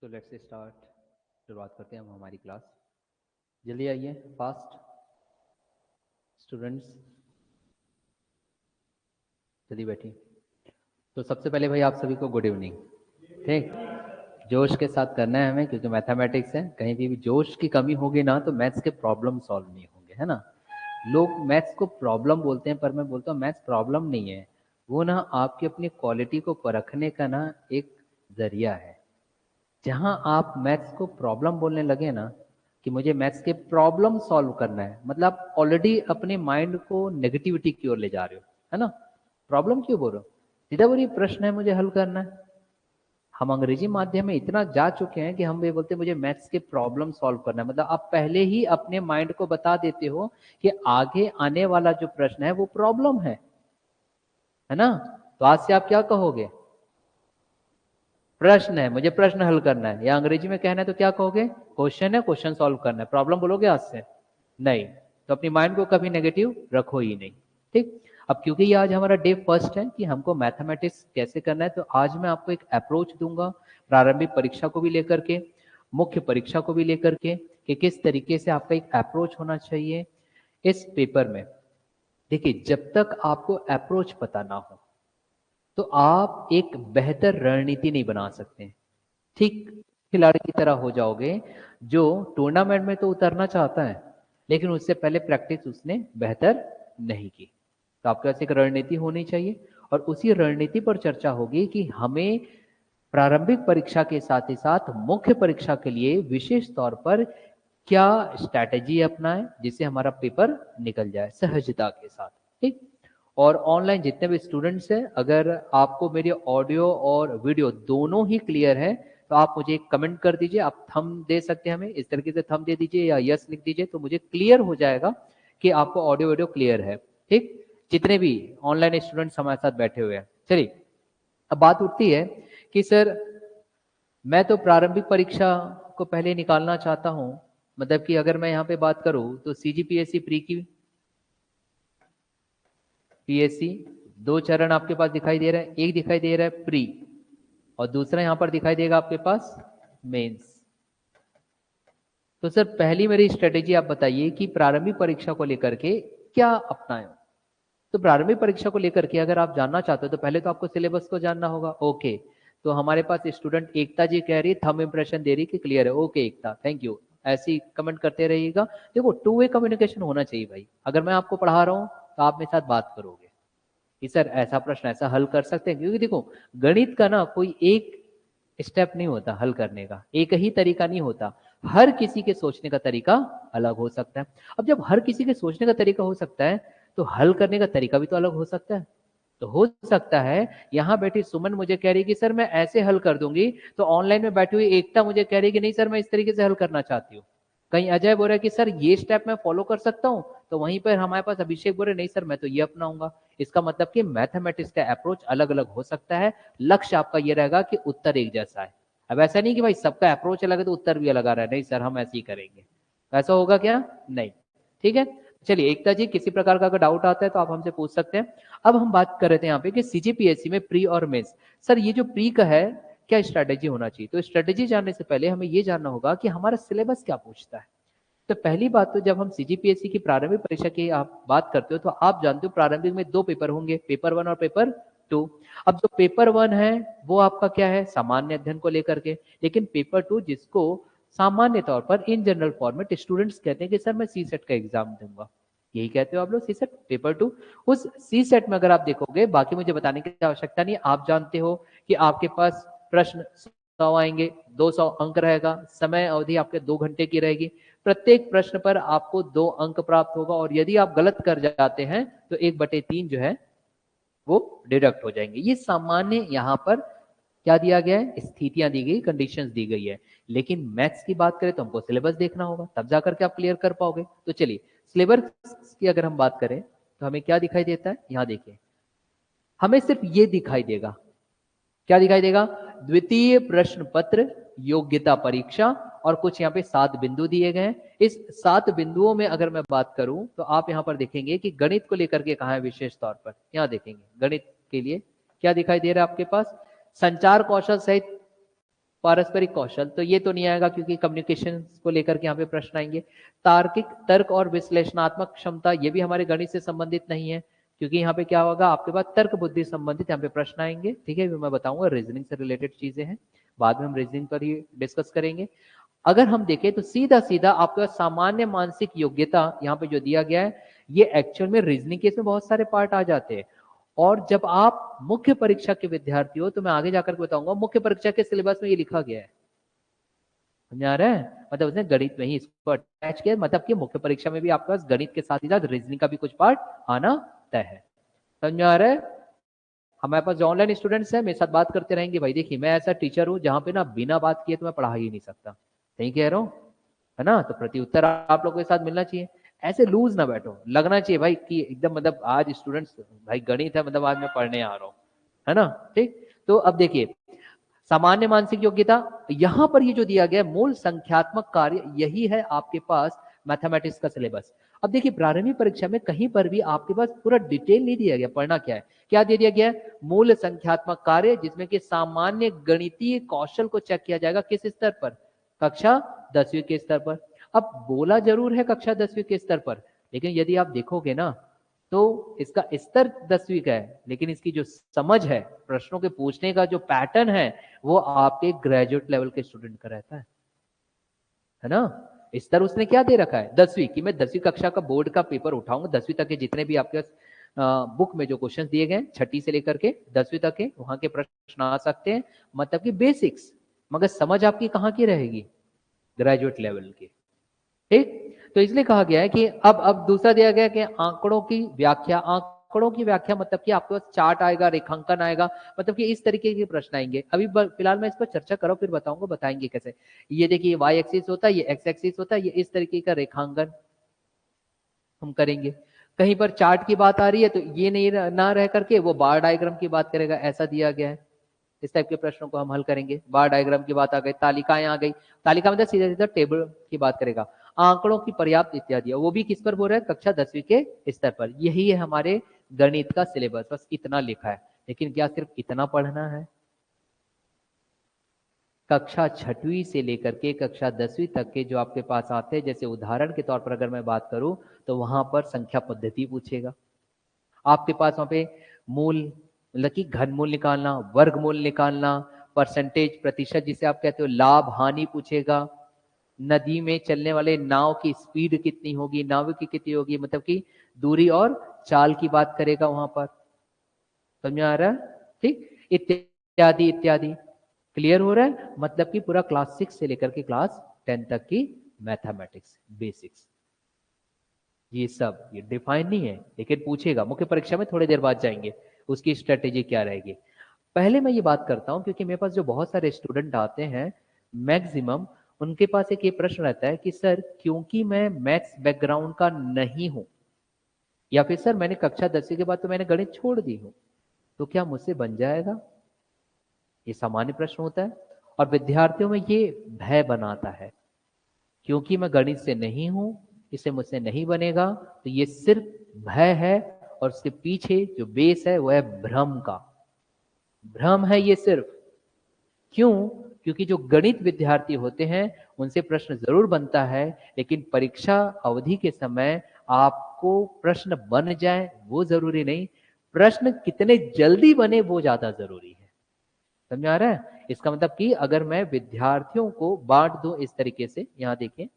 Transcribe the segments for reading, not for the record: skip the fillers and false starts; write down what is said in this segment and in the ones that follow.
तो let's start. शुरुआत करते हैं हम हमारी क्लास। जल्दी आइए, फास्ट स्टूडेंट्स, जल्दी बैठिए। तो सबसे पहले भाई आप सभी को गुड इवनिंग। ठीक, जोश के साथ करना है हमें, क्योंकि मैथमेटिक्स है। कहीं भी जोश की कमी होगी ना तो मैथ्स के प्रॉब्लम सॉल्व नहीं होंगे, है ना। लोग मैथ्स को प्रॉब्लम बोलते हैं, पर मैं बोलता हूँ मैथ्स प्रॉब्लम नहीं है। वो ना आपकी अपनी क्वालिटी को परखने का ना एक जरिया है। जहां आप मैथ्स को प्रॉब्लम बोलने लगे ना कि मुझे मैथ्स के प्रॉब्लम सॉल्व करना है, मतलब आप ऑलरेडी अपने माइंड को नेगेटिविटी की ओर ले जा रहे हो, है ना। प्रॉब्लम क्यों बोल रहे हो, सीधा बोलिए प्रश्न है, मुझे हल करना है। हम अंग्रेजी माध्यम में इतना जा चुके हैं कि हम ये बोलते हैं मुझे मैथ्स के प्रॉब्लम सॉल्व करना है, मतलब आप पहले ही अपने माइंड को बता देते हो कि आगे आने वाला जो प्रश्न है वो प्रॉब्लम है ना। तो आज से आप क्या कहोगे, प्रश्न है, मुझे प्रश्न हल करना है, या अंग्रेजी में कहना है तो क्या कहोगे, क्वेश्चन है, क्वेश्चन सॉल्व करना है। प्रॉब्लम बोलोगे आज से नहीं। तो अपनी माइंड को कभी नेगेटिव रखो ही नहीं। ठीक, अब क्योंकि ये आज हमारा डे फर्स्ट है कि हमको मैथमेटिक्स कैसे करना है, तो आज मैं आपको एक अप्रोच दूंगा, प्रारंभिक परीक्षा को भी लेकर के, मुख्य परीक्षा को भी लेकर के, कि किस तरीके से आपका एक अप्रोच होना चाहिए इस पेपर में। देखिए, जब तक आपको अप्रोच पता ना हो तो आप एक बेहतर रणनीति नहीं बना सकते। ठीक खिलाड़ी की तरह हो जाओगे जो टूर्नामेंट में तो उतरना चाहता है, लेकिन उससे पहले प्रैक्टिस उसने बेहतर नहीं की। तो आपके पास एक रणनीति होनी चाहिए, और उसी रणनीति पर चर्चा होगी कि हमें प्रारंभिक परीक्षा के साथ ही साथ मुख्य परीक्षा के लिए विशेष तौर पर क्या स्ट्रैटेजी अपनाएं जिससे हमारा पेपर निकल जाए सहजता के साथ। ठीक, और ऑनलाइन जितने भी स्टूडेंट्स हैं, अगर आपको मेरी ऑडियो और वीडियो दोनों ही क्लियर है तो आप मुझे एक कमेंट कर दीजिए। आप थंब दे सकते हैं, हमें इस तरीके से थंब दे दीजिए या यस लिख दीजिए, तो मुझे क्लियर हो जाएगा कि आपको ऑडियो वीडियो क्लियर है। ठीक, जितने भी ऑनलाइन स्टूडेंट्स हमारे साथ बैठे हुए हैं। चलिए, अब बात उठती है कि सर मैं तो प्रारंभिक परीक्षा को पहले निकालना चाहता हूं, मतलब कि अगर मैं यहाँ पे बात करूं तो सीजीपीएससी प्री की पीएससी दो चरण आपके पास दिखाई दे रहा है, एक दिखाई दे रहा है प्री और दूसरा यहां पर दिखाई देगा आपके पास मेंस। तो सर पहली मेरी स्ट्रेटेजी आप बताइए कि प्रारंभिक परीक्षा को लेकर के क्या अपनाएं। तो प्रारंभिक परीक्षा को लेकर के अगर आप जानना चाहते हो तो पहले तो आपको सिलेबस को जानना होगा। ओके, तो हमारे पास स्टूडेंट एकता जी कह रही, थंब इंप्रेशन दे रही कि क्लियर है। ओके एकता, थैंक यू, ऐसी कमेंट करते रहिएगा। देखो, टू वे कम्युनिकेशन होना चाहिए भाई। अगर मैं आपको पढ़ा रहा हूँ तो आप मेरे साथ बात करोगे कि सर ऐसा प्रश्न ऐसा हल कर सकते हैं, क्योंकि देखो गणित का ना कोई एक स्टेप नहीं होता हल करने का, एक ही तरीका नहीं होता। हर किसी के सोचने का तरीका अलग हो सकता है। अब जब हर किसी के सोचने का तरीका हो सकता है तो हल करने का तरीका भी तो अलग हो सकता है। तो हो सकता है यहां बैठी सुमन मुझे कह रही कि सर मैं ऐसे हल कर दूंगी, तो ऑनलाइन में बैठी हुई एकता मुझे कह रही कि नहीं सर मैं इस तरीके से हल करना चाहती हूँ। कहीं अजय बोल रहा है कि सर ये स्टेप मैं फॉलो कर सकता हूँ, तो वहीं पर हमारे पास अभिषेक बोल रहे नहीं सर मैं तो ये अपनाऊंगा। इसका मतलब कि मैथमेटिक्स का अप्रोच अलग अलग हो सकता है। लक्ष्य आपका ये रहेगा कि उत्तर एक जैसा है। अब ऐसा नहीं कि भाई सबका अप्रोच अलग है तो उत्तर भी अलग आ रहा है, नहीं सर हम ऐसे ही करेंगे, ऐसा होगा क्या, नहीं। ठीक है, चलिए एकता जी किसी प्रकार का अगर डाउट आता है तो आप हमसे पूछ सकते हैं। अब हम बात कर रहे थे यहाँ पे कि सीजीपीएससी में प्री और मेंस, सर ये जो प्री का है क्या स्ट्रैटेजी होना चाहिए। तो स्ट्रैटेजी जानने से पहले हमें ये जानना होगा कि हमारा सिलेबस क्या पूछता है। तो पहली बात तो जब हम सीजीपीएससी की प्रारंभिक परीक्षा की आप बात करते हो तो आप जानते हो प्रारंभिक में दो पेपर होंगे, पेपर 1 और पेपर 2। अब जो पेपर 1 है वो आपका क्या है, सामान्य अध्ययन को लेकर के, लेकिन पेपर 2 जिसको सामान्य तौर पर इन जनरल फॉर्मेट स्टूडेंट्स कहते हैं कि सर मैं सी सेट का एग्जाम दूंगा, यही कहते हो आप लोग, सी सेट पेपर 2। उस सी सेट में अगर आप देखोगे, बाकी मुझे बताने की आवश्यकता नहीं, आप जानते हो कि आपके पास प्रश्न 100 आएंगे, 200 अंक रहेगा, समय अवधि आपके 2 घंटे की रहेगी, प्रत्येक प्रश्न पर आपको 2 अंक प्राप्त होगा, और यदि आप गलत कर जाते हैं तो 1/3 जो है वो डिडक्ट हो जाएंगे। ये सामान्य यहाँ पर क्या दिया गया है, स्थितियां दी गई, कंडीशंस दी गई है। लेकिन मैथ्स की बात करें तो हमको सिलेबस देखना होगा, तब जाकर के आप क्लियर कर पाओगे। तो चलिए सिलेबस की अगर हम बात करें तो हमें क्या दिखाई देता है, यहाँ देखिए हमें सिर्फ ये दिखाई देगा, क्या दिखाई देगा, द्वितीय प्रश्न पत्र, योग्यता परीक्षा, और कुछ यहाँ पे 7 बिंदु दिए गए हैं। इस 7 बिंदुओं में अगर मैं बात करूं तो आप यहाँ पर देखेंगे कि गणित को लेकर के कहा है विशेष तौर पर, यहाँ देखेंगे गणित के लिए क्या दिखाई दे रहा है आपके पास, संचार कौशल सहित पारस्परिक कौशल तो ये तो नहीं आएगा क्योंकि कम्युनिकेशन को लेकर के यहाँ पे प्रश्न आएंगे। तार्किक तर्क और विश्लेषणात्मक क्षमता, ये भी हमारे गणित से संबंधित नहीं है क्योंकि यहाँ पे क्या होगा, आपके पास तर्क बुद्धि संबंधित यहाँ पे प्रश्न आएंगे। ठीक है, मैं बताऊंगा, रीजनिंग से रिलेटेड चीजें हैं, बाद में हम रीजनिंग पर ही डिस्कस करेंगे। अगर हम देखें तो सीधा सीधा आपके पास सामान्य मानसिक योग्यता यहाँ पे जो दिया गया है, ये एक्चुअल में रीजनिंग के इसमें बहुत सारे पार्ट आ जाते हैं। और जब आप मुख्य परीक्षा के विद्यार्थी हो तो मैं आगे जाकर के बताऊंगा, मुख्य परीक्षा के सिलेबस में ये लिखा गया है, समझ आ रहा है, मतलब उसने गणित में ही इसको अटैच किया, मतलब कि मुख्य परीक्षा में भी आपके पास गणित के साथ ही साथ रीजनिंग का भी कुछ पार्ट आना तय है। समझ आ रहा है। हमारे पास जो ऑनलाइन स्टूडेंट्स हैं मेरे साथ बात करते रहेंगे। भाई देखिए, मैं ऐसा टीचर हूं जहां पे ना बिना बात किए तो मैं पढ़ा ही नहीं सकता, सही कह रहा हूं, है ना। तो प्रति उत्तर आप लोगों के साथ मिलना चाहिए, ऐसे लूज ना बैठो, लगना चाहिए भाई कि एकदम मतलब आज स्टूडेंट्स भाई गणित है, मतलब आज मैं पढ़ने आ रहा हूँ, है ना। ठीक, तो अब देखिए सामान्य मानसिक योग्यता, यहां पर ये जो दिया गया मूल संख्यात्मक कार्य, यही है आपके पास मैथमेटिक्स का सिलेबस। अब देखिए प्रारंभिक परीक्षा में कहीं पर भी आपके पास पूरा डिटेल नहीं दिया गया, पढ़ना क्या है, क्या दे दिया गया है, मूल संख्यात्मक कार्य, जिसमें कि सामान्य गणितीय कौशल को चेक किया जाएगा, किस स्तर पर, कक्षा 10वीं के स्तर पर। अब बोला जरूर है कक्षा 10वीं के स्तर पर, लेकिन यदि आप देखोगे ना तो इसका स्तर 10वीं का है, लेकिन इसकी जो समझ है, प्रश्नों के पूछने का जो पैटर्न है, वो आपके ग्रेजुएट लेवल के स्टूडेंट का रहता है ना। स्तर उसने क्या दे रखा है, 10वीं की, मैं 10वीं कक्षा का बोर्ड का पेपर उठाऊंगा, 10वीं तक के जितने भी आपके बुक में जो क्वेश्चन दिए गए, 6ठी से लेकर के 10वीं तक के, वहां के प्रश्न आ सकते हैं, मतलब कि बेसिक्स, मगर समझ आपकी कहाँ की रहेगी, ग्रेजुएट लेवल की। ठीक, तो इसलिए कहा गया है कि अब दूसरा दिया गया कि आंकड़ों की व्याख्या, आंकड़ों की व्याख्या मतलब कि आपके पास चार्ट आएगा, रेखांकन आएगा, मतलब कि इस तरीके के प्रश्न आएंगे। अभी फिलहाल मैं इस पर चर्चा करूं, फिर बताऊंगा, बताएंगे कैसे। ये देखिए वाई एक्सिस होता है, ये एक्स एक्सिस होता है, ये इस तरीके का रेखांकन हम करेंगे। कहीं पर चार्ट की बात आ रही है तो ये नहीं ना रह करके वो बार डायग्राम की बात करेगा, ऐसा दिया गया है। इस टाइप के प्रश्नों को हम हल करेंगे। बार डायग्राम की बात आ गई, तालिकाएं आ गई, तालिका मतलब सीधा सीधा टेबल की बात करेगा। आंकड़ों की पर्याप्त इत्यादि, वो भी किस पर बोल रहा है, कक्षा 10वीं के स्तर पर। यही है हमारे गणित का सिलेबस, बस इतना लिखा है। लेकिन क्या सिर्फ इतना पढ़ना है, कक्षा 6वीं से लेकर के कक्षा 10वीं तक के जो आपके पास आते हैं, जैसे उदाहरण के तौर पर अगर मैं बात करूं तो वहां पर संख्या पद्धति पूछेगा आपके पास, वहां पे मूल मतलब कि घनमूल निकालना, वर्गमूल निकालना, परसेंटेज प्रतिशत जिसे आप कहते हो, लाभ हानि पूछेगा, नदी में चलने वाले नाव की स्पीड कितनी होगी, नाव की कितनी होगी, मतलब कि दूरी और चाल की बात करेगा वहां पर। समझ में आ रहा है, ठीक, इत्यादि इत्यादि। क्लियर हो रहा है, मतलब कि पूरा क्लास 6 से लेकर के क्लास 10 तक की मैथमेटिक्स बेसिक्स, ये सब ये डिफाइन नहीं है, लेकिन पूछेगा मुख्य परीक्षा में, थोड़ी देर बाद जाएंगे उसकी स्ट्रेटेजी क्या रहेगी। पहले मैं ये बात करता हूं क्योंकि मेरे पास जो बहुत सारे स्टूडेंट आते हैं, मैक्सिमम उनके पास एक ये प्रश्न रहता है कि सर क्योंकि मैं मैथ्स बैकग्राउंड का नहीं हूं, या फिर सर मैंने कक्षा 10वीं के बाद तो मैंने गणित छोड़ दी हूं, तो क्या मुझसे बन जाएगा, ये सामान्य प्रश्न होता है। और विद्यार्थियों में ये भय बनाता है, क्योंकि मैं गणित से नहीं हूं, इसे मुझसे नहीं बनेगा, तो ये सिर्फ भय है, और उसके पीछे जो बेस है वो है भ्रम का, भ्रम है ये सिर्फ। क्यों, क्योंकि जो गणित विद्यार्थी होते हैं उनसे प्रश्न जरूर बनता है, लेकिन परीक्षा अवधि के समय आपको प्रश्न बन जाए वो जरूरी नहीं, प्रश्न कितने जल्दी बने वो ज्यादा जरूरी है। समझ आ रहा है, इसका मतलब कि अगर मैं विद्यार्थियों को बांट दूं इस तरीके से, यहां देखिए,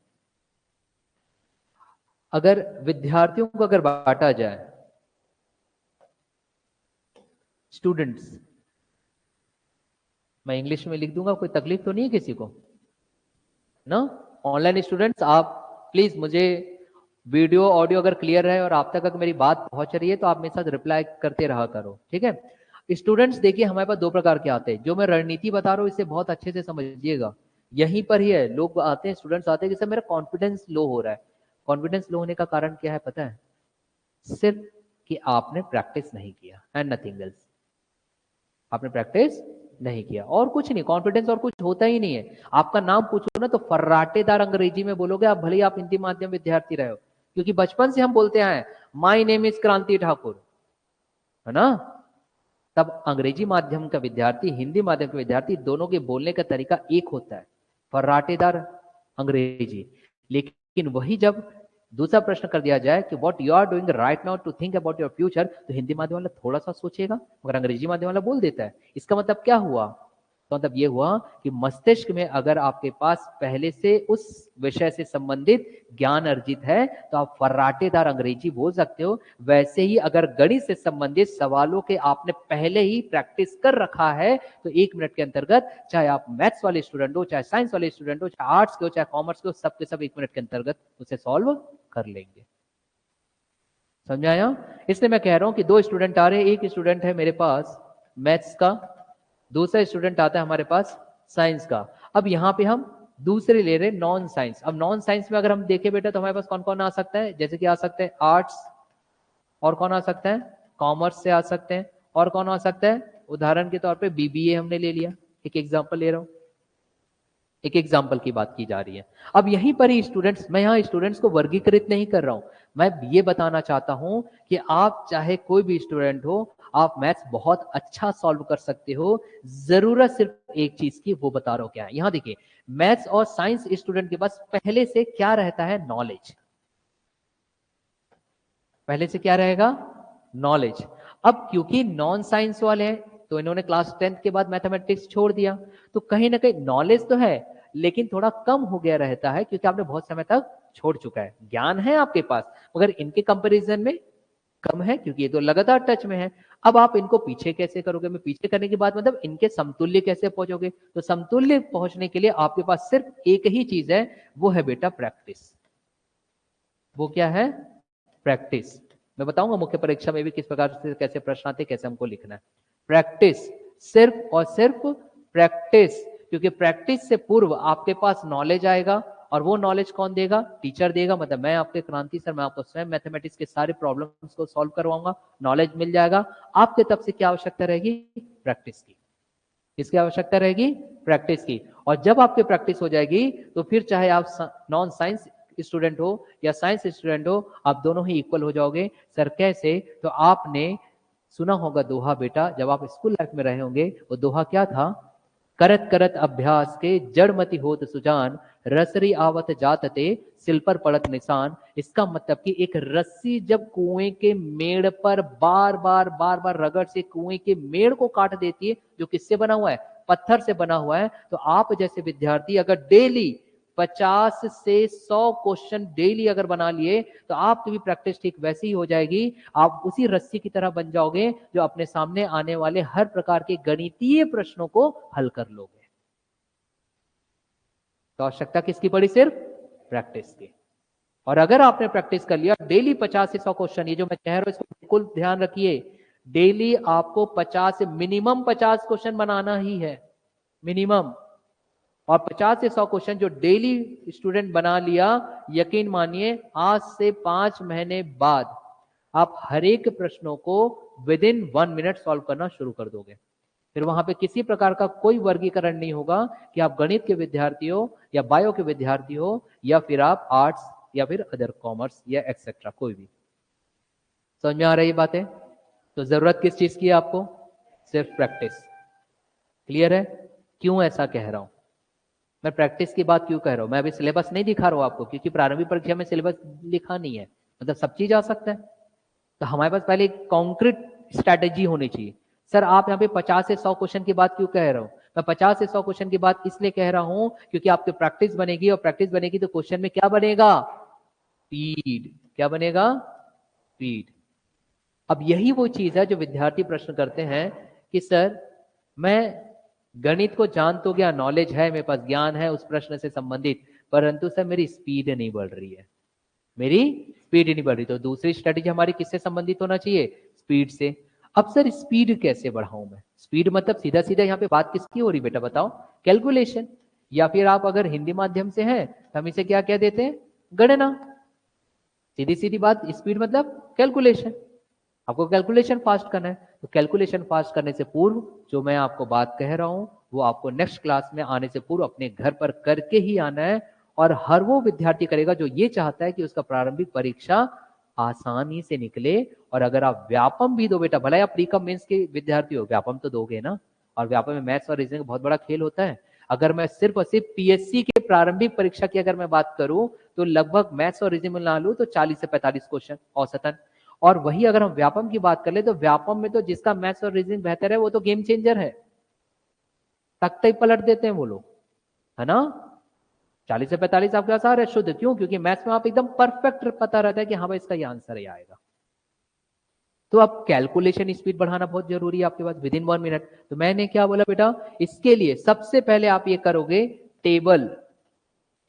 अगर विद्यार्थियों को अगर बांटा जाए, स्टूडेंट्स, मैं इंग्लिश में लिख दूंगा, कोई तकलीफ तो नहीं है किसी को ना। ऑनलाइन स्टूडेंट्स आप प्लीज मुझे वीडियो ऑडियो अगर क्लियर है और आप तक अगर मेरी बात पहुंच रही है तो आप मेरे साथ रिप्लाई करते रहा करो, ठीक है। स्टूडेंट्स देखिए हमारे पास दो प्रकार के आते हैं, जो मैं रणनीति बता रहा हूं इसे बहुत अच्छे से समझिएगा, यहीं पर ही है। लोग आते हैं, स्टूडेंट्स आते हैं कि सर मेरा कॉन्फिडेंस लो हो रहा है। कॉन्फिडेंस लो होने का कारण क्या है पता है, सिर्फ कि आपने प्रैक्टिस नहीं किया, एंड नथिंग एल्स। आपने प्रैक्टिस नहीं किया, और कुछ नहीं, कॉन्फिडेंस और कुछ होता ही नहीं है। आपका नाम पूछो ना तो फर्राटेदार अंग्रेजी में बोलोगे आप, भले ही आप हिंदी माध्यम विद्यार्थी रहे हो, क्योंकि बचपन से हम बोलते आए माय नेम इज क्रांति ठाकुर, है ना। तब अंग्रेजी माध्यम का विद्यार्थी, हिंदी माध्यम का विद्यार्थी, दोनों के बोलने का तरीका एक होता है, फर्राटेदार अंग्रेजी। लेकिन वही जब दूसरा प्रश्न कर दिया जाए कि what you are doing right now to think about your future, तो हिंदी माध्यम वाला थोड़ा सा सोचेगा, मगर अंग्रेजी माध्यम वाला बोल देता है। इसका मतलब क्या हुआ? तो मतलब ये हुआ कि मस्तिष्क में अगर आपके पास पहले से उस विषय से संबंधित ज्ञान अर्जित है तो आप फर्राटेदार अंग्रेजी बोल सकते हो। वैसे ही अगर गणित से संबंधित सवालों के आपने पहले ही प्रैक्टिस कर रखा है तो 1 मिनट के अंतर्गत, चाहे आप मैथ्स वाले स्टूडेंट हो, चाहे साइंस वाले स्टूडेंट हो, चाहे आर्ट्स के हो, चाहे कॉमर्स के हो, सबके सब 1 मिनट के अंतर्गत उसे सॉल्व कर लेंगे। समझाया? इसलिए मैं कह रहा हूं कि 2 स्टूडेंट आ रहे हैं, एक स्टूडेंट है मेरे पास मैथ्स का, दूसरा स्टूडेंट आता है हमारे पास साइंस का। अब यहाँ पे हम दूसरे ले रहे नॉन साइंस। अब नॉन साइंस में अगर हम देखें बेटा तो हमारे पास कौन कौन आ सकता है, जैसे कि आ सकते हैं आर्ट्स, और कौन आ सकता है, कॉमर्स से आ सकते हैं, और कौन आ सकता है, उदाहरण के तौर पे बीबीए हमने ले लिया, एक एग्जांपल ले रहा हूं, एक एग्जाम्पल की बात की जा रही है। अब यहीं पर ही स्टूडेंट्स, मैं यहाँ स्टूडेंट्स को वर्गीकृत नहीं कर रहा हूं, मैं ये बताना चाहता हूं कि आप चाहे कोई भी स्टूडेंट हो, आप मैथ्स बहुत अच्छा सॉल्व कर सकते हो। जरूरत सिर्फ एक चीज की, वो बता रहा हूं क्या है। यहां देखिए, मैथ्स और साइंस स्टूडेंट के पास पहले से क्या रहता है, नॉलेज। पहले से क्या रहेगा, नॉलेज। अब क्योंकि नॉन साइंस वाले हैं तो इन्होंने क्लास 10th के बाद मैथमेटिक्स छोड़ दिया, तो कहीं ना कहीं नॉलेज तो है लेकिन थोड़ा कम हो गया रहता है, क्योंकि आपने बहुत समय तक छोड़ चुका है। ज्ञान है आपके पास मगर इनके कंपैरिजन में कम है, क्योंकि ये तो लगातार टच में है। अब आप इनको पीछे कैसे करोगे, मैं पीछे करने की बात मतलब इनके समतुल्य कैसे पहुंचोगे, तो समतुल्य पहुंचने के लिए आपके पास सिर्फ एक ही चीज है, वो है बेटा प्रैक्टिस। वो क्या है, प्रैक्टिस। मैं बताऊंगा मुख्य परीक्षा में भी किस प्रकार से कैसे प्रश्न आते, कैसे हमको लिखना है। प्रैक्टिस, सिर्फ और सिर्फ प्रैक्टिस, क्योंकि प्रैक्टिस से पूर्व आपके पास नॉलेज आएगा, और वो नॉलेज कौन देगा, टीचर देगा। मतलब मैं आपके क्रांति सर, मैं आपको स्वयं मैथमेटिक्स के सारे प्रॉब्लम्स को सॉल्व करवाऊंगा, नॉलेज मिल जाएगा। आपके तब से क्या आवश्यकता रहेगी, प्रैक्टिस की। किसकी आवश्यकता रहेगी, प्रैक्टिस की। और जब आपकी प्रैक्टिस हो जाएगी तो फिर चाहे आप नॉन साइंस स्टूडेंट हो या साइंस स्टूडेंट हो, आप दोनों ही इक्वल हो जाओगे। सर कैसे, तो आपने सुना होगा दोहा बेटा, जब आप स्कूल लाइफ में रहे होंगे, वो दोहा क्या था, करत करत अभ्यास के जड़मति होत सुजान, रसरी आवत जातते सिल पर पड़त निशान। इसका मतलब कि एक रस्सी जब कुएं के मेड़ पर बार बार रगड़ से कुएं के मेड़ को काट देती है, जो किससे बना हुआ है, पत्थर से बना हुआ है, तो आप जैसे विद्यार्थी अगर डेली 50 से 100 क्वेश्चन डेली अगर बना लिए तो आपकी भी प्रैक्टिस ठीक वैसी ही हो जाएगी। आप उसी रस्सी की तरह बन जाओगे जो अपने सामने आने वाले हर प्रकार के गणितीय प्रश्नों को हल कर लोगे। तो आवश्यकता किसकी पड़ी, सिर्फ प्रैक्टिस की। और अगर आपने प्रैक्टिस कर लिया डेली 50 से 100 क्वेश्चन, ये जो मैं कह रहा हूं इसको बिल्कुल ध्यान रखिए, डेली आपको 50 से मिनिमम 50 क्वेश्चन बनाना ही है, मिनिमम। और 50 से 100 क्वेश्चन जो डेली स्टूडेंट बना लिया, यकीन मानिए आज से 5 महीने बाद आप हर एक प्रश्नों को विद इन 1 मिनट सॉल्व करना शुरू कर दोगे। फिर वहां पे किसी प्रकार का कोई वर्गीकरण नहीं होगा कि आप गणित के विद्यार्थी हो या बायो के विद्यार्थी हो या फिर आप आर्ट्स या फिर अदर कॉमर्स या एक्सेट्रा, कोई भी। समझ में आ रही बातें? तो जरूरत किस चीज की है आपको, सिर्फ प्रैक्टिस। क्लियर है? क्यों ऐसा कह रहा हूं मैं, प्रैक्टिस की बात क्यों कह रहा हूं मैं? अभी सिलेबस नहीं दिखा रहा हूं आपको, क्योंकि प्रारंभिक परीक्षा में सिलेबस लिखा नहीं है, मतलब सब चीज आ सकता है। तो हमारे पास पहले एक कॉन्क्रीट स्ट्रैटेजी होनी चाहिए। सर आप यहाँ पे 50 से 100 क्वेश्चन की बात क्यों कह रहा हूं, मैं 50 से 100 क्वेश्चन की बात इसलिए कह रहा हूं क्योंकि आपकी प्रैक्टिस बनेगी, और प्रैक्टिस बनेगी तो क्वेश्चन में क्या बनेगा, स्पीड। क्या बनेगा, स्पीड। अब यही वो चीज है जो विद्यार्थी प्रश्न करते हैं कि सर मैं गणित को जान तो गया, नॉलेज है मेरे पास, ज्ञान है उस प्रश्न से संबंधित, परंतु सर मेरी स्पीड नहीं बढ़ रही है, मेरी स्पीड नहीं बढ़ रही। तो दूसरी स्ट्रेटेजी हमारी किससे संबंधित होना चाहिए, स्पीड से। अब सर स्पीड कैसे बढ़ाऊं मैं, स्पीड मतलब सीधा सीधा यहाँ पे बात किसकी हो रही बेटा बताओ, कैलकुलेशन। या फिर आप अगर हिंदी माध्यम से हैं तो हम इसे क्या कह देते हैं, गणना। सीधी सीधी बात, स्पीड मतलब कैलकुलेशन। आपको कैलकुलेशन फास्ट करना है, तो कैलकुलेशन फास्ट करने से पूर्व जो मैं आपको बात कह रहा हूं वो आपको नेक्स्ट क्लास में आने से पूर्व अपने घर पर करके ही आना है। और हर वो विद्यार्थी करेगा जो ये चाहता है कि उसका प्रारंभिक परीक्षा आसानी से निकले और अगर आप व्यापम भी दो बेटा, भले आप प्री कम मेंस के विद्यार्थी हो, व्यापम तो दोगे ना, और व्यापम में मैथ्स और रीजनिंग बहुत बड़ा खेल होता है। अगर मैं सिर्फ और सिर्फ पीएससी के प्रारंभिक परीक्षा की अगर मैं बात करूं तो लगभग मैथ्स और रीजनिंग में ना लूं तो 40 से 45 क्वेश्चन औसतन। और वही अगर हम व्यापम की बात कर ले तो व्यापम में तो जिसका मैथ्स और रीजनिंग बेहतर है वो तो गेम चेंजर है, तख्ता ही पलट देते हैं वो लोग, है ना। 40 से 45 आपके पास आ रहा है शुद्ध, क्यों? क्योंकि मैथ्स में आप एकदम परफेक्ट पता रहता है कि हाँ भाई इसका ये आंसर ही आएगा। तो अब कैलकुलेशन स्पीड बढ़ाना बहुत जरूरी है आपके पास विद इन 1 मिनट। तो मैंने क्या बोला बेटा, इसके लिए सबसे पहले आप ये करोगे टेबल,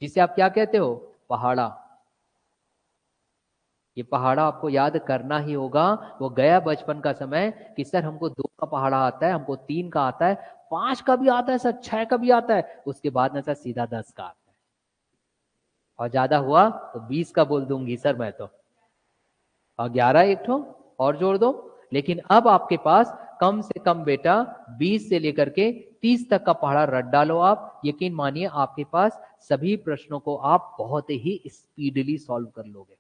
जिसे आप क्या कहते हो, पहाड़ा। ये पहाड़ा आपको याद करना ही होगा। वो गया बचपन का समय कि सर हमको 2 का पहाड़ा आता है, हमको 3 का आता है, 5 का भी आता है सर, 6 का भी आता है, उसके बाद ना सर सीधा 10 का आता है, और ज्यादा हुआ तो 20 का बोल दूंगी सर मैं तो, और 11 एक ठो और जोड़ दो। लेकिन अब आपके पास कम से कम बेटा 20 से लेकर के 30 तक का पहाड़ा रट डालो आप, यकीन मानिए आपके पास सभी प्रश्नों को आप बहुत ही स्पीडली सॉल्व कर लोगे।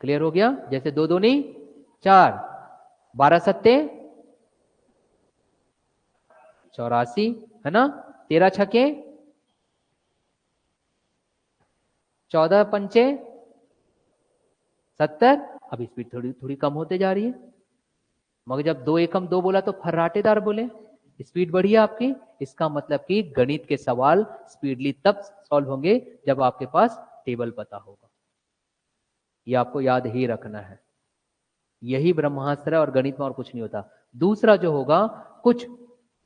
क्लियर हो गया? जैसे 2 दूनी 4, 12 सत्ते 84, है ना, 13 छके 14 पंचे 70। अब स्पीड थोड़ी थोड़ी कम होते जा रही है, मगर जब 2 एकम 2 बोला तो फर्राटेदार बोले, स्पीड बढ़ी है आपकी। इसका मतलब कि गणित के सवाल स्पीडली तब सॉल्व होंगे जब आपके पास टेबल पता होगा। ये आपको याद ही रखना है, यही ब्रह्मास्त्र है और गणित में और कुछ नहीं होता। दूसरा जो होगा, कुछ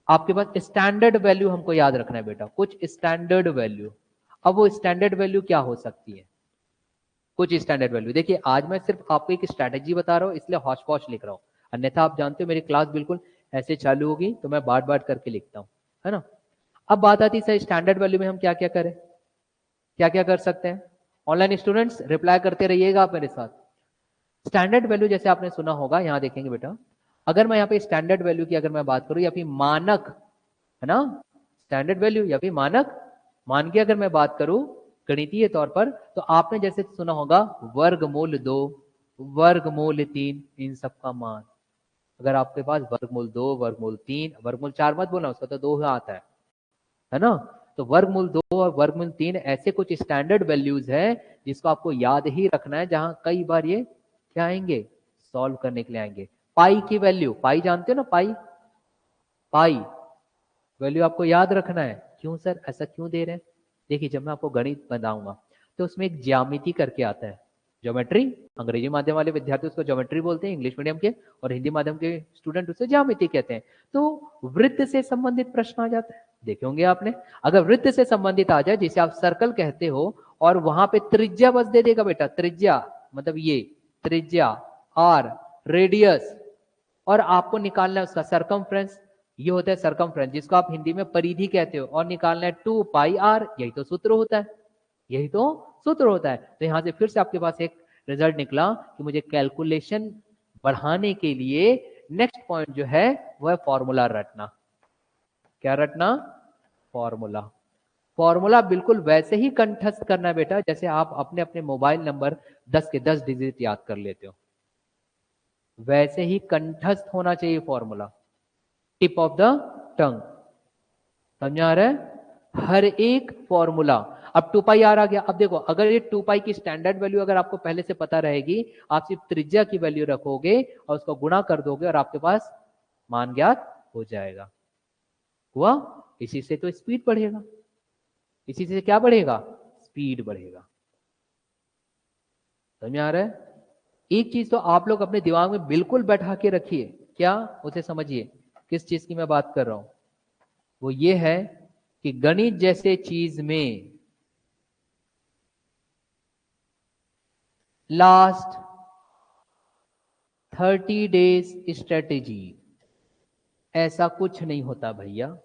आपके पास स्टैंडर्ड वैल्यू हमको याद रखना है बेटा, कुछ स्टैंडर्ड वैल्यू। अब वो स्टैंडर्ड वैल्यू क्या हो सकती है? कुछ स्टैंडर्ड वैल्यू, देखिए आज मैं सिर्फ आपको एक स्ट्रैटेजी बता रहा हूं इसलिए हौच पौच लिख रहा हूं, अन्यथा आप जानते हो मेरी क्लास बिल्कुल ऐसे चालू होगी तो मैं बार बार करके लिखता हूं, है ना। अब बात आती है स्टैंडर्ड वैल्यू में हम क्या क्या करें, क्या क्या कर सकते हैं। ऑनलाइन स्टूडेंट्स रिप्लाई करते रहिएगा आप मेरे साथ। स्टैंडर्ड वैल्यू जैसे आपने सुना होगा, यहां देखेंगे बेटा, अगर मैं यहाँ पे स्टैंडर्ड वैल्यू की अगर मैं बात करूं या फिर मानक, है ना, स्टैंडर्ड वैल्यू या फिर मानक मान की अगर मैं बात करूं गणितीय तौर पर, तो आपने जैसे सुना होगा वर्गमूल 2, वर्गमूल 3, इन सब का मान। अगर आपके पास वर्गमूल 2, वर्गमूल 3, वर्गमूल 4 मत बोलना, उसका तो 2 आता है ना। तो वर्गमूल 2 और वर्गमूल 3 ऐसे कुछ स्टैंडर्ड वैल्यूज है जिसको आपको याद ही रखना है, जहां कई बार ये क्या आएंगे, सॉल्व करने के लिए आएंगे। पाई की वैल्यू, पाई जानते हो ना, पाई, पाई वैल्यू आपको याद रखना है। क्यों सर, ऐसा क्यों दे रहे हैं? देखिए जब मैं आपको गणित बताऊंगा तो उसमें एक ज्यामिति करके आता है, ज्योमेट्री। अंग्रेजी माध्यम वाले विद्यार्थी उसको ज्योमेट्री बोलते हैं, इंग्लिश मीडियम के और हिंदी माध्यम के स्टूडेंट उसे ज्यामिति कहते हैं। तो वृत्त से संबंधित प्रश्न आ जाता है, देखे होंगे आपने। अगर वृत्त से संबंधित आ जाए, जिसे आप सर्कल कहते हो, और वहां पे त्रिज्या बस दे देगा बेटा, त्रिज्या मतलब ये त्रिज्या, आर रेडियस, और आपको निकालना है उसका सरकमफ्रेंस, ये होता है सरकमफ्रेंस, जिसको आप हिंदी में परिधि कहते हो, और निकालना है 2 पाई आर, यही तो सूत्र होता है, यही तो सूत्र होता है। तो यहां से फिर से आपके पास एक रिजल्ट निकला कि मुझे कैलकुलेशन बढ़ाने के लिए नेक्स्ट पॉइंट जो है वो है फॉर्मूला रटना। क्या रटना? फॉर्मूला। फॉर्मूला बिल्कुल वैसे ही कंठस्थ करना है बेटा जैसे आप अपने अपने मोबाइल नंबर 10 के 10 डिजिट याद कर लेते हो, वैसे ही कंठस्थ होना चाहिए formula, tip of the tongue. समझ आ रहा है? हर एक फॉर्मूला। अब 2 पाई आर आ गया, अब देखो अगर ये 2 पाई की स्टैंडर्ड वैल्यू अगर आपको पहले से पता रहेगी, आप सिर्फ त्रिज्या की वैल्यू रखोगे और उसको गुणा कर दोगे और आपके पास मान ज्ञात हो जाएगा। हुआ? इसी से तो स्पीड बढ़ेगा, इसी से क्या बढ़ेगा? स्पीड बढ़ेगा। समझ आ रहा है? एक चीज तो आप लोग अपने दिमाग में बिल्कुल बैठा के रखिए, क्या? उसे समझिए किस चीज की मैं बात कर रहा हूं। वो ये है कि गणित जैसे चीज में लास्ट 30 डेज स्ट्रेटेजी ऐसा कुछ नहीं होता भैया।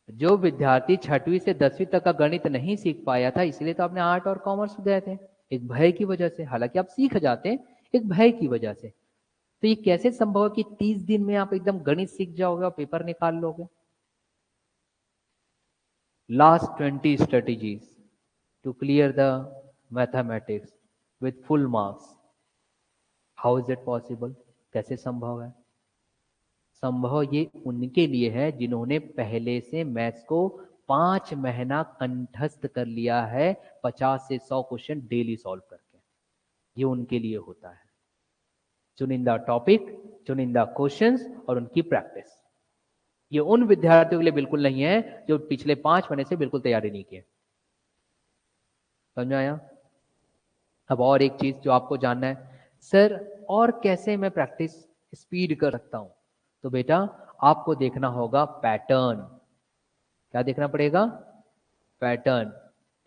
जो विद्यार्थी 6वीं से 10वीं तक का गणित नहीं सीख पाया था, इसलिए तो आपने आर्ट और कॉमर्स गए थे, एक भय की वजह से। हालांकि आप सीख जाते हैं, एक भय की वजह से। तो ये कैसे संभव है कि 30 दिन में आप एकदम गणित सीख जाओगे और पेपर निकाल लोगे? Last 20 strategies to clear the mathematics with full marks. How is it possible? कैसे संभव है? संभव ये उनके लिए है जिन्होंने पहले से मैथ्स को 5 महीना कंठस्थ कर लिया है, 50 से 100 क्वेश्चन डेली सॉल्व करके। ये उनके लिए होता है। चुनिंदा टॉपिक, चुनिंदा क्वेश्चंस और उनकी प्रैक्टिस। ये उन विद्यार्थियों के लिए बिल्कुल नहीं है जो पिछले 5 महीने से बिल्कुल तैयारी नहीं की। समझ में आया? अब और एक चीज जो आपको जानना है, सर और कैसे मैं प्रैक्टिस स्पीड कर सकता हूं? तो बेटा आपको देखना होगा पैटर्न। क्या देखना पड़ेगा? पैटर्न।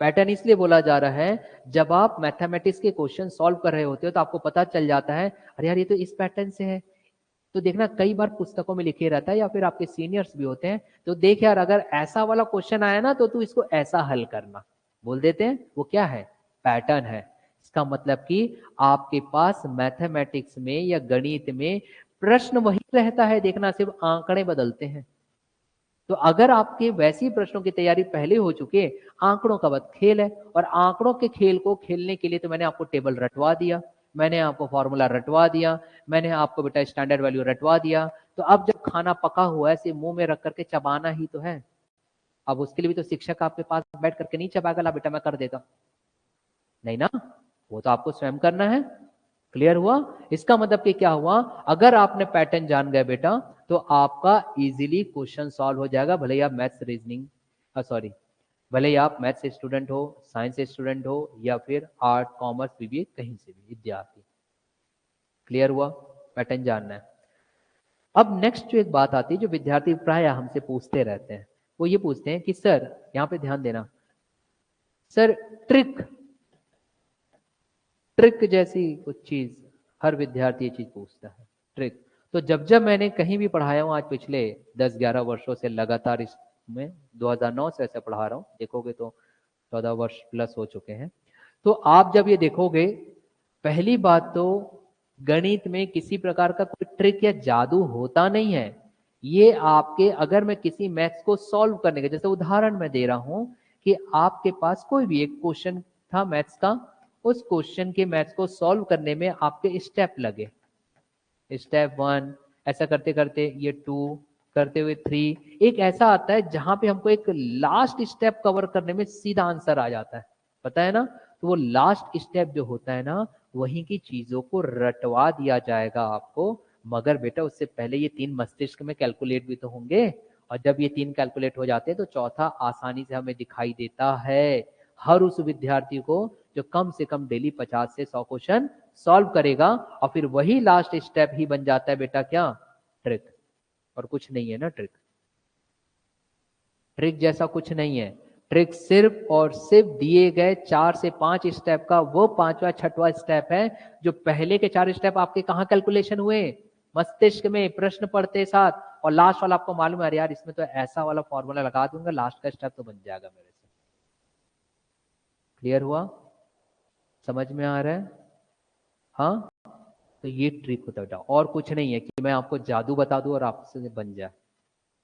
पैटर्न इसलिए बोला जा रहा है, जब आप मैथमेटिक्स के क्वेश्चन सॉल्व कर रहे होते हो तो आपको पता चल जाता है, अरे यार ये तो इस पैटर्न से है। तो देखना कई बार पुस्तकों में लिखे रहता है या फिर आपके सीनियर्स भी होते हैं, तो देख यार अगर ऐसा वाला क्वेश्चन आया ना तो तू इसको ऐसा हल करना, बोल देते हैं। वो क्या है? पैटर्न है। इसका मतलब कि आपके पास मैथमेटिक्स में या गणित में प्रश्न वही रहता है, देखना सिर्फ आंकड़े बदलते हैं। तो अगर आपके वैसी प्रश्नों की तैयारी पहले हो चुके, आंकड़ों का बस खेल है, और आंकड़ों के खेल को खेलने के लिए तो मैंने आपको टेबल रटवा दिया, मैंने आपको फॉर्मूला रटवा दिया, मैंने आपको बेटा स्टैंडर्ड वैल्यू रटवा दिया। तो अब जब खाना पका हुआ है सिर्फ मुंह में रख करके चबाना ही तो है। अब उसके लिए भी तो शिक्षक आपके पास बैठ करके नहीं चबाएगा, ला बेटा मैं कर देता, नहीं ना, वो तो आपको स्वयं करना है। क्लियर हुआ? इसका मतलब कि क्या हुआ, अगर आपने पैटर्न जान गए बेटा तो आपका इजीली क्वेश्चन सॉल्व हो जाएगा, भले ही आप मैथ्स रीजनिंग भले ही आप मैथ्स स्टूडेंट हो, साइंस स्टूडेंट हो, या फिर आर्ट कॉमर्स बीबीए कहीं से भी विद्यार्थी। क्लियर हुआ? पैटर्न जानना है। अब नेक्स्ट जो एक बात आती है जो विद्यार्थी प्राय हमसे पूछते रहते हैं, वो ये पूछते हैं कि सर, यहां पे ध्यान देना, सर ट्रिक जैसी कुछ चीज, हर विद्यार्थी ये चीज पूछता है, ट्रिक। तो जब मैंने कहीं भी पढ़ाया हूं आज पिछले 10-11 वर्षों से लगातार, इसमें 2009 से ऐसे पढ़ा रहा हूं, देखोगे तो 14 वर्ष प्लस हो चुके हैं। तो आप जब ये देखोगे, पहली बात तो गणित में किसी प्रकार का कोई ट्रिक या जादू होता नहीं है। ये आपके, अगर मैं किसी मैथ्स को सॉल्व करने का, जैसे उदाहरण मैं दे रहा हूं कि आपके पास कोई भी एक क्वेश्चन था मैथ्स का, उस क्वेश्चन के मैथ्स को सॉल्व करने में आपके स्टेप लगे, स्टेप 1 ऐसा करते करते ये 2 करते हुए 3, एक ऐसा आता है जहां पे हमको एक लास्ट स्टेप कवर करने में सीधा आंसर आ जाता है, पता है ना। तो वो लास्ट स्टेप जो होता है ना, वहीं की चीजों को रटवा दिया जाएगा आपको, मगर बेटा उससे पहले ये 3 मस्तिष्क में कैलकुलेट भी तो होंगे, और जब ये 3 कैलकुलेट हो जाते हैं तो चौथा आसानी से हमें दिखाई देता है हर उस विद्यार्थी को जो कम से कम डेली 50 से 100 क्वेश्चन सॉल्व करेगा, और फिर वही लास्ट स्टेप ही बन जाता है बेटा क्या? ट्रिक। और कुछ नहीं है ना ट्रिक। ट्रिक जैसा कुछ नहीं है। ट्रिक सिर्फ और सिर्फ दिए गए 4 से 5 स्टेप का वो 5वां 6वां स्टेप है, जो पहले के 4 स्टेप आपके कहां कैलकुलेशन हुए? मस्तिष्क में, प्रश्न पढ़ते साथ, और लास्ट वाला आपको मालूम है, यार इसमें तो ऐसा वाला फॉर्मूला लगा दूंगा, लास्ट का स्टेप तो बन जाएगा मेरे से। क्लियर हुआ? समझ में आ रहा है? हाँ, तो ये ट्रिक होता है बेटा, और कुछ नहीं है कि मैं आपको जादू बता दूं और आपसे बन जाए,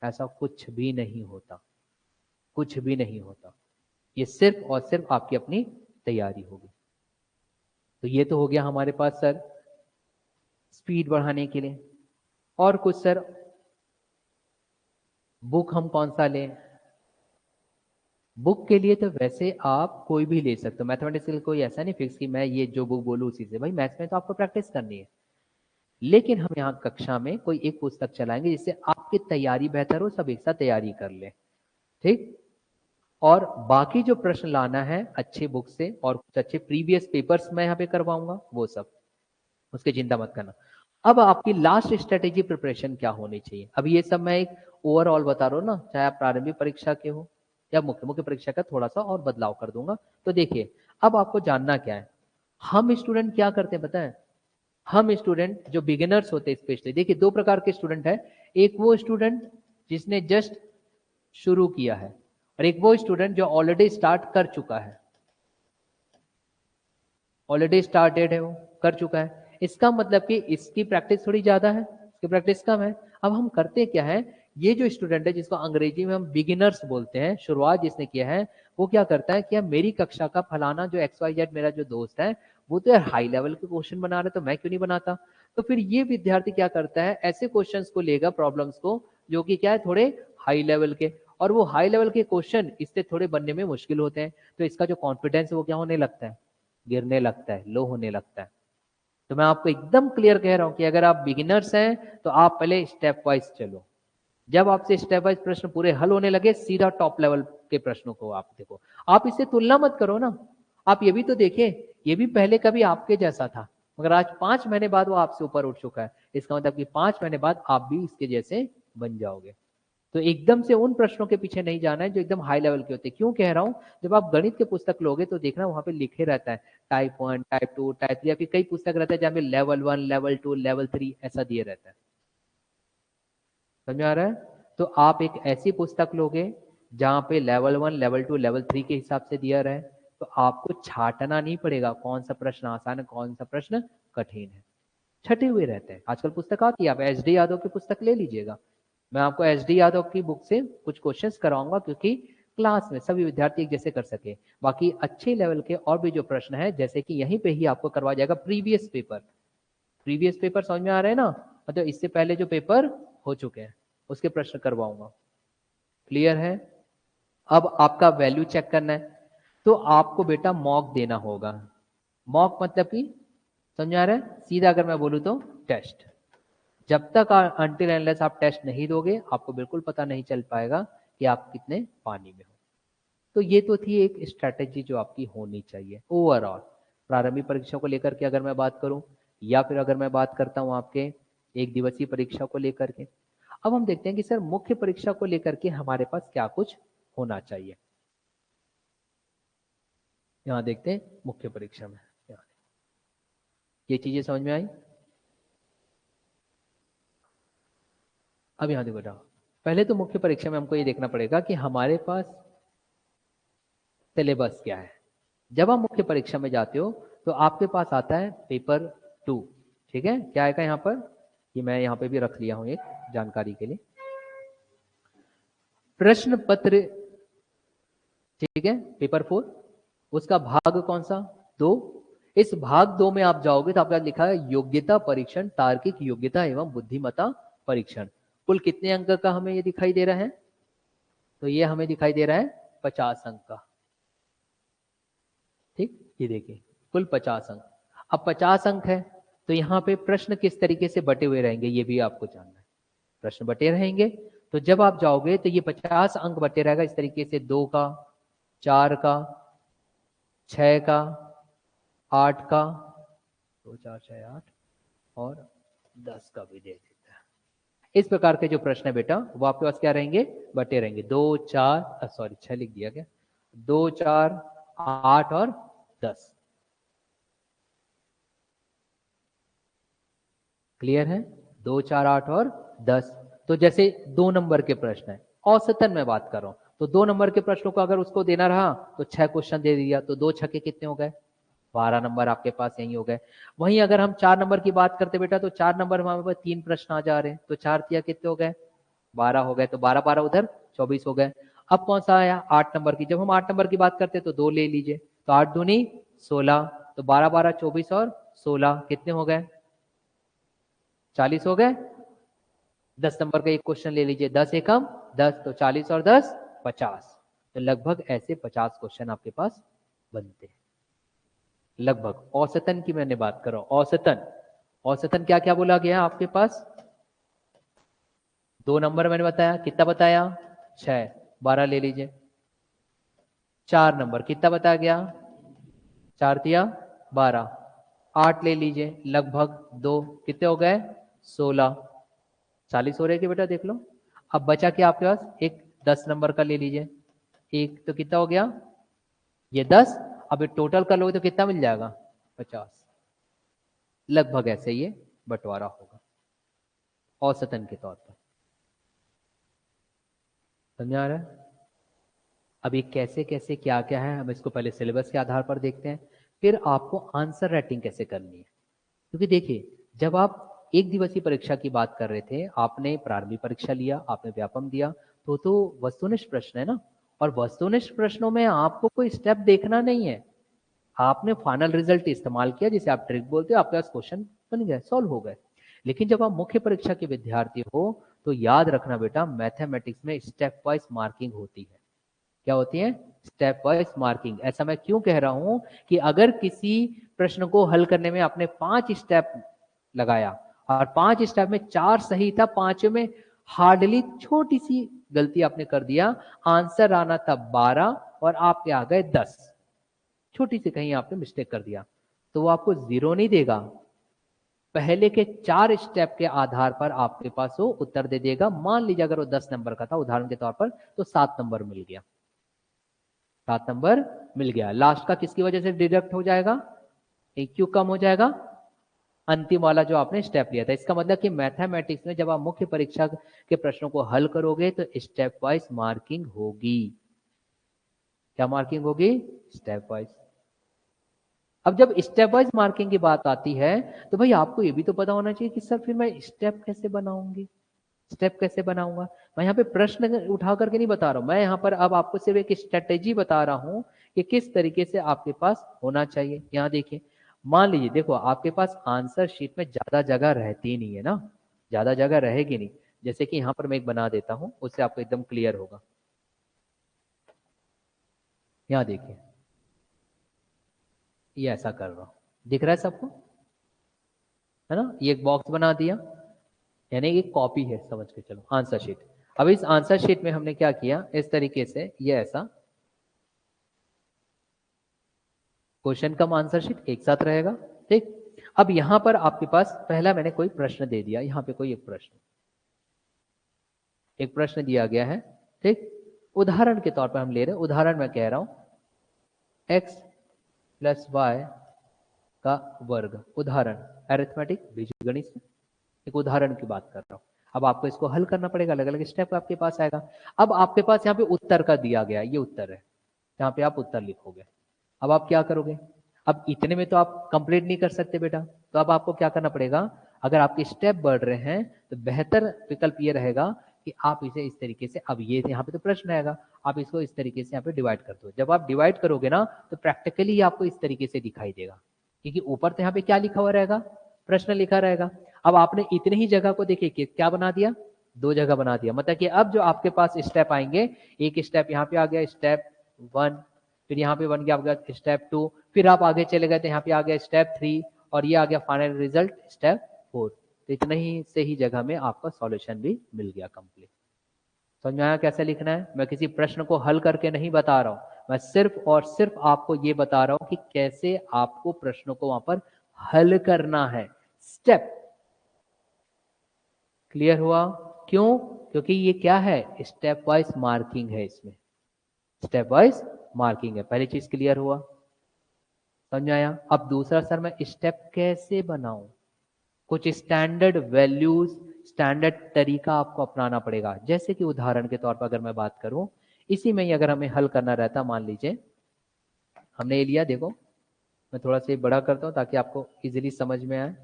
ऐसा कुछ भी नहीं होता, कुछ भी नहीं होता। ये सिर्फ और सिर्फ आपकी अपनी तैयारी होगी। तो ये तो हो गया हमारे पास सर स्पीड बढ़ाने के लिए। और कुछ सर, बुक हम कौन सा लें? बुक के लिए तो वैसे आप कोई भी ले सकते हो, मैथमेटिक्स के लिए कोई ऐसा नहीं फिक्स कि मैं ये जो बुक बोलूं उसी से, भाई मैथ्स में तो आपको प्रैक्टिस करनी है। लेकिन हम यहाँ कक्षा में कोई एक पुस्तक चलाएंगे जिससे आपकी तैयारी बेहतर हो, सब एक साथ तैयारी कर ले, ठीक। और बाकी जो प्रश्न लाना है अच्छे बुक से और कुछ अच्छे प्रीवियस पेपर्स मैं यहाँ पे करवाऊंगा, वो सब उसके चिंता मत करना। अब आपकी लास्ट स्ट्रेटेजी प्रिपरेशन क्या होनी चाहिए? अब ये सब मैं एक ओवरऑल बता रहा हूँ ना, चाहे आप प्रारंभिक परीक्षा के हो या मुख्य परीक्षा का, थोड़ा सा और बदलाव कर दूंगा। तो देखिए, अब आपको जानना क्या है, हम स्टूडेंट क्या करते हैं पता है? हम स्टूडेंट जो बिगिनर्स होते हैं, स्पेशली देखिए 2 प्रकार के स्टूडेंट है। एक वो स्टूडेंट जिसने जस्ट शुरू किया है, और एक वो स्टूडेंट जो ऑलरेडी स्टार्ट कर चुका है, ऑलरेडी स्टार्टेड है, वो कर चुका है। इसका मतलब कि इसकी प्रैक्टिस थोड़ी ज्यादा है, इसकी प्रैक्टिस कम है। अब हम करते क्या है, ये जो स्टूडेंट है जिसको अंग्रेजी में हम बिगिनर्स बोलते हैं, शुरुआत जिसने किया है, वो क्या करता है कि यार मेरी कक्षा का फलाना जो XYZ मेरा जो दोस्त है वो तो यार हाई लेवल के क्वेश्चन बना रहा है, तो मैं क्यों नहीं बनाता। तो फिर ये विद्यार्थी क्या करता है, ऐसे क्वेश्चंस को लेगा, प्रॉब्लम्स को, जो कि क्या है थोड़े हाई लेवल के, और वो हाई लेवल के क्वेश्चन इससे थोड़े बनने में मुश्किल होते हैं, तो इसका जो कॉन्फिडेंस है वो क्या होने लगता है, गिरने लगता है, लो होने लगता है। तो मैं आपको एकदम क्लियर कह रहा हूं कि अगर आप बिगिनर्स हैं तो आप पहले स्टेप वाइज चलो। जब आपसे स्टेप वाइज प्रश्न पूरे हल होने लगे, सीधा टॉप लेवल के प्रश्नों को आप देखो। आप इससे तुलना मत करो ना, आप ये भी तो देखिए, ये भी पहले कभी आपके जैसा था, मगर आज 5 महीने बाद वो आपसे ऊपर उठ चुका है। इसका मतलब कि 5 महीने बाद आप भी इसके जैसे बन जाओगे। तो एकदम से उन प्रश्नों के पीछे नहीं जाना है जो एकदम हाई लेवल के होते हैं। क्यों कह रहा हूं, जब आप गणित के पुस्तक लोगे तो देखना वहां पे लिखे रहता है टाइप 1, टाइप 2, टाइप 3, या फिर कई पुस्तक रहता है जहां पे लेवल 1, लेवल 2, लेवल 3 ऐसा दिए रहता है। समझ में आ रहा है। तो आप एक ऐसी पुस्तक लोगे जहां पे लेवल 1, लेवल 2, लेवल 3 के हिसाब से दिया रहे, तो आपको छाटना नहीं पड़ेगा कौन सा प्रश्न आसान है, कौन सा प्रश्न कठिन है। छटे हुए रहते हैं। आजकल पुस्तक आती है, आप SD यादव की पुस्तक ले लीजिएगा। मैं आपको SD यादव की बुक से कुछ क्वेश्चंस कराऊंगा, क्योंकि क्लास में सभी विद्यार्थी एक जैसे कर सके। बाकी अच्छे लेवल के और भी जो प्रश्न है, जैसे कि यहीं पे ही आपको करवा जाएगा प्रीवियस पेपर। प्रीवियस पेपर समझ में आ रहे हैं ना, मतलब इससे पहले जो पेपर हो चुके हैं उसके प्रश्न करवाऊंगा। क्लियर है। अब आपका वैल्यू चेक करना है, तो आपको बेटा मॉक देना होगा। मॉक मतलब कि समझ आ रहा है, सीधा अगर मैं बोलूं तो टेस्ट। जब तक अनटिल अनलेस आप टेस्ट नहीं दोगे, आपको बिल्कुल पता नहीं चल पाएगा कि आप कितने पानी में हो। तो ये तो थी एक स्ट्रैटेजी जो आपकी होनी चाहिए ओवरऑल प्रारंभिक परीक्षा को लेकर के, अगर मैं बात करूं, या फिर अगर मैं बात करता हूं आपके एक दिवसीय परीक्षा को लेकर के। अब हम देखते हैं कि सर मुख्य परीक्षा को लेकर के हमारे पास क्या कुछ होना चाहिए। यहां देखते हैं मुख्य परीक्षा में, यहाँ ये चीजें समझ में आई। अब यहां देखो बेटा, पहले तो मुख्य परीक्षा में हमको ये देखना पड़ेगा कि हमारे पास सिलेबस क्या है। जब आप मुख्य परीक्षा में जाते हो तो आपके पास आता है पेपर 2। ठीक है, क्या आएगा यहाँ पर, कि मैं यहाँ पे भी रख लिया हूं एक जानकारी के लिए, प्रश्न पत्र। ठीक है, पेपर 4, उसका भाग कौन सा, 2। इस भाग 2 में आप जाओगे तो आपका लिखा है योग्यता परीक्षण, तार्किक योग्यता एवं बुद्धिमत्ता परीक्षण। कुल कितने अंक का हमें ये दिखाई दे रहा है, तो ये हमें दिखाई दे रहा है 50 अंक का। ठीक, ये देखिए कुल 50 अंक। अब 50 अंक है तो यहाँ पे प्रश्न किस तरीके से बटे हुए रहेंगे ये भी आपको जानना है। प्रश्न बटे रहेंगे तो जब आप जाओगे तो ये 50 अंक बटे रहेगा इस तरीके से, 2 का, 4 का, 6 का, 8 का, 2 4 6 8 और 10 का भी दे देता है। इस प्रकार के जो प्रश्न है बेटा वो आपके पास क्या रहेंगे, बटे रहेंगे। 2 4 सॉरी 6 लिख दिया गया, 2 4 8 और 10। क्लियर है, 2 4 8 और 10। तो जैसे 2 नंबर के प्रश्न है, औसतन मैं बात कर रहा हूं, तो 2 नंबर के प्रश्नों को अगर उसको देना रहा तो 6 क्वेश्चन दे दिया, तो 2 छक्के कितने हो गए, 12 नंबर आपके पास यही हो गए। वहीं अगर हम 4 नंबर की बात करते बेटा, तो 4 नंबर में हमारे पास 3 प्रश्न आ जा रहे हैं, तो 4 तिया कितने हो गए, 12 हो गए, तो 12 12 उधर 24 हो गए। अब कौन सा आया, 8 नंबर की। जब हम 8 नंबर की बात करते हैं तो 2 ले लीजिए, तो 8 दूनी 16, तो 12 12 24 और 16 कितने हो गए, 40 हो गए। 10 नंबर का एक क्वेश्चन ले लीजिए, 10 एकम 10, तो 40 और 10 50। तो लगभग ऐसे 50 क्वेश्चन आपके पास बनते हैं। लगभग औसतन की मैंने बात कर रहा हूं, औसतन। औसतन क्या क्या बोला गया आपके पास, 2 नंबर मैंने बताया, कितना बताया, 6, 12 ले लीजिए। 4 नंबर कितना बताया गया, 4 तिया 12, 8 ले लीजिए, लगभग 2 कितने हो गए, 16, 40 हो रहे कि बेटा देख लो। अब बचा क्या आपके पास, एक 10 नंबर का ले लीजिए, एक, तो कितना हो गया, ये 10। अब ये टोटल कर लोगे तो कितना मिल जाएगा, 50। लगभग ऐसे ये बंटवारा होगा औसतन के तौर पर। समझ आ रहा है। अब ये कैसे कैसे क्या क्या है, हम इसको पहले सिलेबस के आधार पर देखते हैं, फिर आपको आंसर राइटिंग कैसे करनी है। क्योंकि देखिए, जब आप एक दिवसीय परीक्षा की बात कर रहे थे, आपने प्रारंभिक परीक्षा लिया, आपने व्यापम दिया, तो वस्तुनिष्ठ प्रश्न है ना, और वस्तुनिष्ठ प्रश्नों में आपको कोई स्टेप देखना नहीं है, आपने फाइनल रिजल्ट इस्तेमाल किया, जिसे आप ट्रिक बोलते हो, आपके पास क्वेश्चन बन गए, सॉल्व हो गए। लेकिन जब आप मुख्य परीक्षा के विद्यार्थी हो तो याद रखना बेटा, मैथमेटिक्स में स्टेप वाइज मार्किंग होती है। क्या होती है? Step wise marking. ऐसा मैं क्यों कह रहा हूं कि अगर किसी प्रश्न को हल करने में आपने 5 स्टेप लगाया और 5 स्टेप में 4 सही था, 5 में हार्डली छोटी सी गलती आपने कर दिया, आंसर आना था 12 और आपके आ गए 10, छोटी सी कहीं आपने मिस्टेक कर दिया, तो वो आपको 0 नहीं देगा, पहले के 4 स्टेप के आधार पर आपके पास वो उत्तर दे देगा। मान लीजिए अगर वो 10 नंबर का था उदाहरण के तौर पर, तो 7 नंबर मिल गया, 7 नंबर मिल गया। लास्ट का किसकी वजह से डिडक्ट हो जाएगा? एक क्यों कम हो जाएगा? अंतिम वाला जो आपने स्टेप लिया था। इसका मतलब कि मैथमेटिक्स में जब आप मुख्य परीक्षा के प्रश्नों को हल करोगे तो स्टेप वाइज मार्किंग होगी। क्या मार्किंग होगी? Step wise. अब जब स्टेप वाइज मार्किंग की बात आती है तो भाई आपको ये भी तो पता होना चाहिए कि सर फिर मैं स्टेप कैसे बनाऊंगी, स्टेप कैसे बनाऊंगा। मैं यहाँ पे प्रश्न उठा करके नहीं बता रहा हूं, मैं यहाँ पर अब आपको सिर्फ एक स्ट्रेटेजी बता रहा हूं कि किस तरीके से आपके पास होना चाहिए। यहाँ देखिए, मान लीजिए, देखो आपके पास आंसर शीट में ज्यादा जगह रहती नहीं है ना, ज्यादा जगह रहेगी नहीं। जैसे कि यहाँ पर मैं एक बना देता हूं, उससे आपको एकदम क्लियर होगा। यहाँ देखिए, ये ऐसा कर रहा हूं, दिख रहा है सबको, है ना? ये एक बॉक्स बना दिया, यानी एक कॉपी है, समझ के चलो, आंसर शीट। अब इस आंसर शीट में हमने क्या किया, इस तरीके से ये ऐसा क्वेश्चन कम आंसर शीट एक साथ रहेगा। ठीक, अब यहां पर आपके पास पहला मैंने कोई प्रश्न दे दिया, यहां पे कोई एक प्रश्न दिया गया है। ठीक, उदाहरण के तौर पर हम ले रहे हैं, उदाहरण मैं कह रहा हूं x प्लस वाई का वर्ग, उदाहरण, अरिथमेटिक बीजगणित से एक उदाहरण की बात कर रहा हूं। अब आपको इसको हल करना पड़ेगा, अलग अलग स्टेप आपके पास आएगा। अब आपके पास यहाँ पे उत्तर का दिया गया, ये उत्तर है, यहाँ पे आप उत्तर लिखोगे। अब आप क्या करोगे? अब इतने में तो आप कंप्लीट नहीं कर सकते बेटा, तो अब आपको क्या करना पड़ेगा, अगर आपके स्टेप बढ़ रहे हैं तो बेहतर विकल्प ये रहेगा कि आप इसे इस तरीके से, अब ये यहाँ पे तो प्रश्न आएगा, आप इसको इस तरीके से यहाँ पे डिवाइड कर दो। जब आप डिवाइड करोगे ना तो प्रैक्टिकली आपको इस तरीके से दिखाई देगा, क्योंकि ऊपर तो यहाँ पे क्या लिखा हुआ रहेगा, प्रश्न लिखा रहेगा। अब आपने इतनी ही जगह को देखिए कि क्या बना दिया, 2 जगह बना दिया। मतलब कि अब जो आपके पास स्टेप आएंगे, एक स्टेप यहाँ पे आ गया स्टेप 1, फिर यहाँ पे बन गया आपका स्टेप 2, फिर आप आगे चले गए तो यहाँ पे आ गया स्टेप 3, और ये आ गया फाइनल रिजल्ट स्टेप 4। तो इतना ही से ही जगह में आपका सॉल्यूशन भी मिल गया कंप्लीट। समझ में आया कैसे लिखना है? मैं किसी प्रश्न को हल करके नहीं बता रहा हूं, मैं सिर्फ और सिर्फ आपको ये बता रहा हूं कि कैसे आपको प्रश्नों को वहां पर हल करना है। स्टेप क्लियर हुआ? क्यों? क्योंकि ये क्या है, स्टेप वाइज मार्किंग है, इसमें स्टेप वाइज मार्किंग है। पहली चीज क्लियर हुआ, समझ में आया? अब दूसरा, सर मैं स्टेप कैसे बनाऊं? कुछ स्टैंडर्ड वैल्यूज, स्टैंडर्ड तरीका आपको अपनाना पड़ेगा। जैसे कि उदाहरण के तौर पर अगर मैं बात करूं, इसी में ही अगर हमें हल करना रहता, मान लीजिए हमने ये लिया, देखो मैं थोड़ा सा बड़ा करता हूं ताकि आपको इजीली समझ में आए।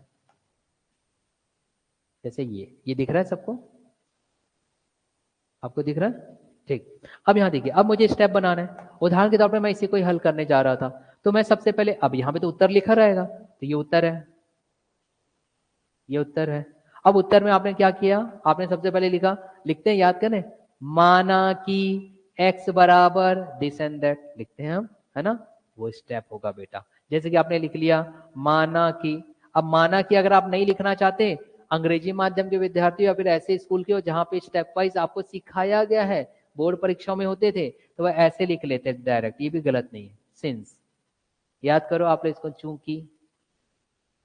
जैसे ये दिख रहा है सबको, आपको दिख रहा है? ठीक, अब यहाँ देखिए, अब मुझे स्टेप बनाना है। उदाहरण के तौर पर मैं इसी को ही हल करने जा रहा था, तो मैं सबसे पहले, अब यहाँ पे तो उत्तर लिखा रहेगा, तो ये उत्तर है, ये उत्तर है। अब उत्तर में आपने क्या किया, आपने सबसे पहले लिखा, लिखते हैं, याद करें, माना कि x बराबर दिस एंड दैट, लिखते हैं हम, है ना? वो स्टेप होगा बेटा। जैसे कि आपने लिख लिया माना कि, अब माना कि अगर आप नहीं लिखना चाहते, अंग्रेजी माध्यम के विद्यार्थी या फिर ऐसे स्कूल के हो जहां पे स्टेप वाइज आपको सिखाया गया है, बोर्ड परीक्षाओं में होते थे, तो वह ऐसे लिख लेते डायरेक्ट, ये भी गलत नहीं है। सिंस, याद करो आपने इसको, चूंकि,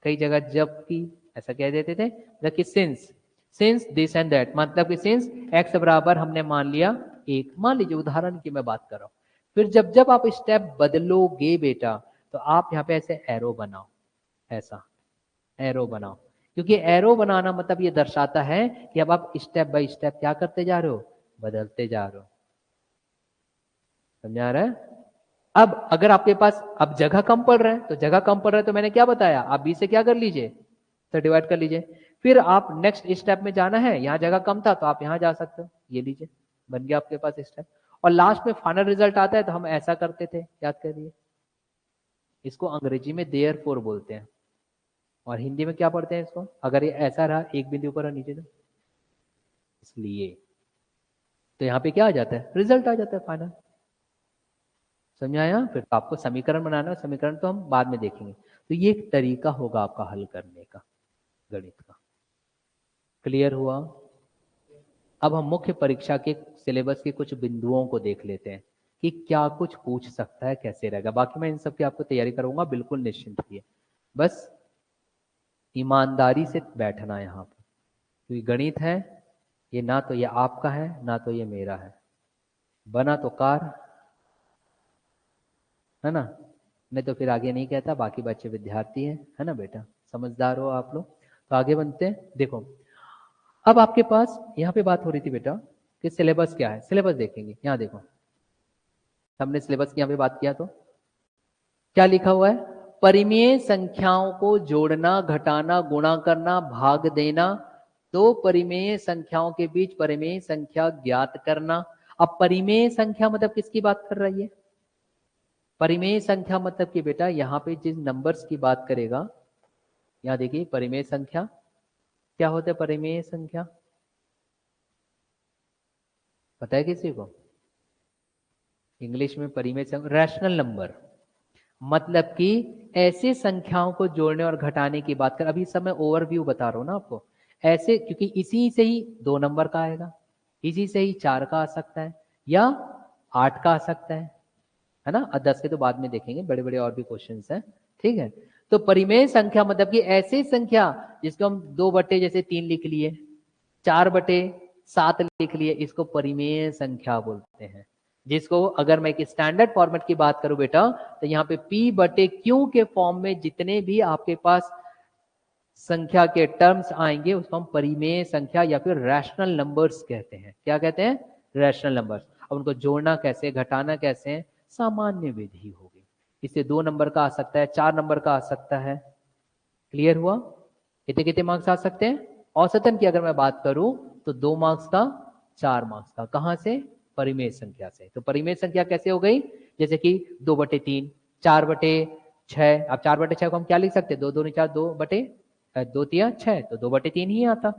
कई जगह जबकि, ऐसा कह देते थे, जबकि सिंस दिस एंड दैट, मतलब कि सिंस एक्स बराबर हमने मान लिया एक, मान लीजिए उदाहरण की मैं बात कर रहा हूं। फिर जब जब आप स्टेप बदलोगे बेटा, तो आप यहाँ पे ऐसे एरो बनाओ, ऐसा एरो बनाओ, क्योंकि एरो बनाना मतलब ये दर्शाता है कि अब आप स्टेप बाय स्टेप क्या करते जा रहे हो, बदलते जा रहे हो। समझ आ रहा है? अब अगर आपके पास अब जगह कम पड़ रहा है, तो जगह कम पड़ रहा है तो मैंने क्या बताया, आप 20 से क्या कर लीजिए, तो डिवाइड कर लीजिए। फिर आप नेक्स्ट स्टेप में जाना है, यहाँ जगह कम था तो आप यहाँ जा सकते हो, ये लीजिए, बन गया आपके पास स्टेप। और लास्ट में फाइनल रिजल्ट आता है तो हम ऐसा करते थे, याद करिए। इसको अंग्रेजी में देयरफॉर बोलते हैं, और हिंदी में क्या पढ़ते हैं इसको, अगर ये ऐसा रहा एक बिंदु ऊपर और नीचे तो इसलिए, तो यहाँ पे क्या आ जाता है, रिजल्ट आ जाता है फाइनल। समझाया? फिर तो आपको समीकरण बनाना है, समीकरण तो हम बाद में देखेंगे। तो ये एक तरीका होगा आपका हल करने का गणित का। क्लियर हुआ? अब हम मुख्य परीक्षा के सिलेबस के कुछ बिंदुओं को देख लेते हैं कि क्या कुछ पूछ सकता है, कैसे रहेगा। बाकी मैं इन सब की आपको तैयारी करूंगा, बिल्कुल निश्चिंत रहिए। बस ईमानदारी से बैठना यहाँ पर, क्योंकि गणित है ये, ना तो ये आपका है ना तो ये मेरा है। बना तो कार है ना, मैं तो फिर आगे नहीं कहता, बाकी बच्चे विद्यार्थी हैं, है ना बेटा, समझदार हो आप लोग। तो आगे बनते हैं। देखो अब आपके पास यहाँ पे बात हो रही थी बेटा कि सिलेबस क्या है। सिलेबस देखेंगे, यहाँ देखो हमने सिलेबस की यहाँ पे बात किया तो क्या लिखा हुआ है, परिमेय संख्याओं को जोड़ना, घटाना, गुणा करना, भाग देना, दो परिमेय संख्याओं के बीच परिमेय संख्या ज्ञात करना। अब परिमेय संख्या मतलब किसकी बात कर रही है, परिमेय संख्या मतलब कि बेटा यहाँ पे जिन नंबर्स की बात करेगा, यहाँ देखिए परिमेय संख्या क्या होता है, परिमेय संख्या पता है किसी को, इंग्लिश में परिमेय संख्या रैशनल नंबर, मतलब कि ऐसे संख्याओं को जोड़ने और घटाने की बात कर। अभी सब मैं ओवरव्यू बता रहा हूं ना आपको, ऐसे, क्योंकि इसी से ही 2 नंबर का आएगा, इसी से ही 4 का आ सकता है या 8 का आ सकता है ना, और 10 के तो बाद में देखेंगे, बड़े बड़े और भी क्वेश्चंस हैं, ठीक है। तो परिमेय संख्या मतलब कि ऐसी संख्या जिसको हम 2/, जैसे 3 लिख लिए, 4/7 लिख लिए, इसको परिमेय संख्या बोलते हैं। जिसको अगर मैं एक स्टैंडर्ड फॉर्मेट की बात करूं बेटा, तो यहाँ पे P/Q के फॉर्म में जितने भी आपके पास संख्या के टर्म्स आएंगे उसको हम परिमेय संख्या या फिर रैशनल नंबर्स कहते हैं। क्या कहते हैं, रैशनल नंबर्स। अब उनको जोड़ना कैसे, घटाना कैसे, सामान्य विधि होगी। इससे 2 नंबर का आ सकता है, 4 नंबर का आ सकता है। क्लियर हुआ? कितने कितने मार्क्स आ सकते हैं, औसतन की अगर मैं बात करूं तो 2 मार्क्स का, 4 मार्क्स का। कहां से, परिमेय संख्या से। तो परिमेय संख्या कैसे हो गई, जैसे कि 2/3, 4/6। अब 4/6 को हम क्या लिख सकते हैं, 2 2 4, 2/2 तो 2/3 ही आता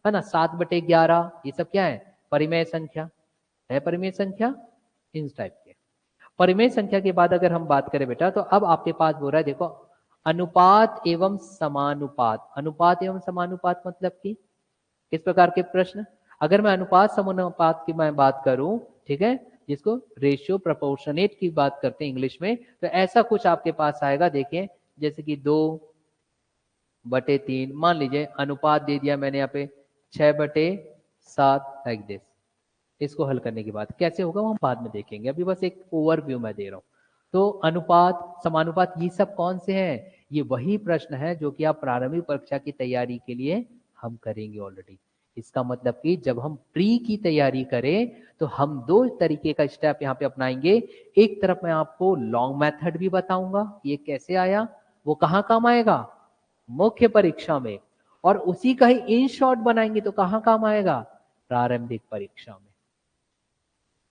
है ना। 7/11 ये सब क्या है, परिमेय संख्या है। परिमेय संख्या इन टाइप के। परिमेय संख्या के बाद अगर हम बात करें बेटा, तो अब आपके पास हो रहा है, देखो अनुपात एवं समानुपात। अनुपात एवं समानुपात मतलब कि किस प्रकार के प्रश्न, अगर मैं अनुपात समानुपात की मैं बात करूं, ठीक है, जिसको रेशियो प्रोपोर्शनेट की बात करते हैं इंग्लिश में, तो ऐसा कुछ आपके पास आएगा। देखिए जैसे कि 2/3, मान लीजिए अनुपात दे दिया मैंने यहाँ पे 6/7 लाइक दिस। इसको हल करने की बात कैसे होगा वो हम बाद में देखेंगे, अभी बस एक ओवरव्यू मैं दे रहा हूं। तो अनुपात, समानुपात, ये सब कौन से हैं, ये वही प्रश्न है जो कि आप प्रारंभिक परीक्षा की तैयारी के लिए हम करेंगे ऑलरेडी। इसका मतलब कि जब हम प्री की तैयारी करें तो हम 2 तरीके का स्टेप यहाँ पे अपनाएंगे। एक तरफ मैं आपको लॉन्ग मेथड भी बताऊंगा, ये कैसे आया, वो कहाँ काम आएगा, मुख्य परीक्षा में, और उसी का ही इन शॉर्ट बनाएंगे तो कहाँ काम आएगा, प्रारंभिक परीक्षा में।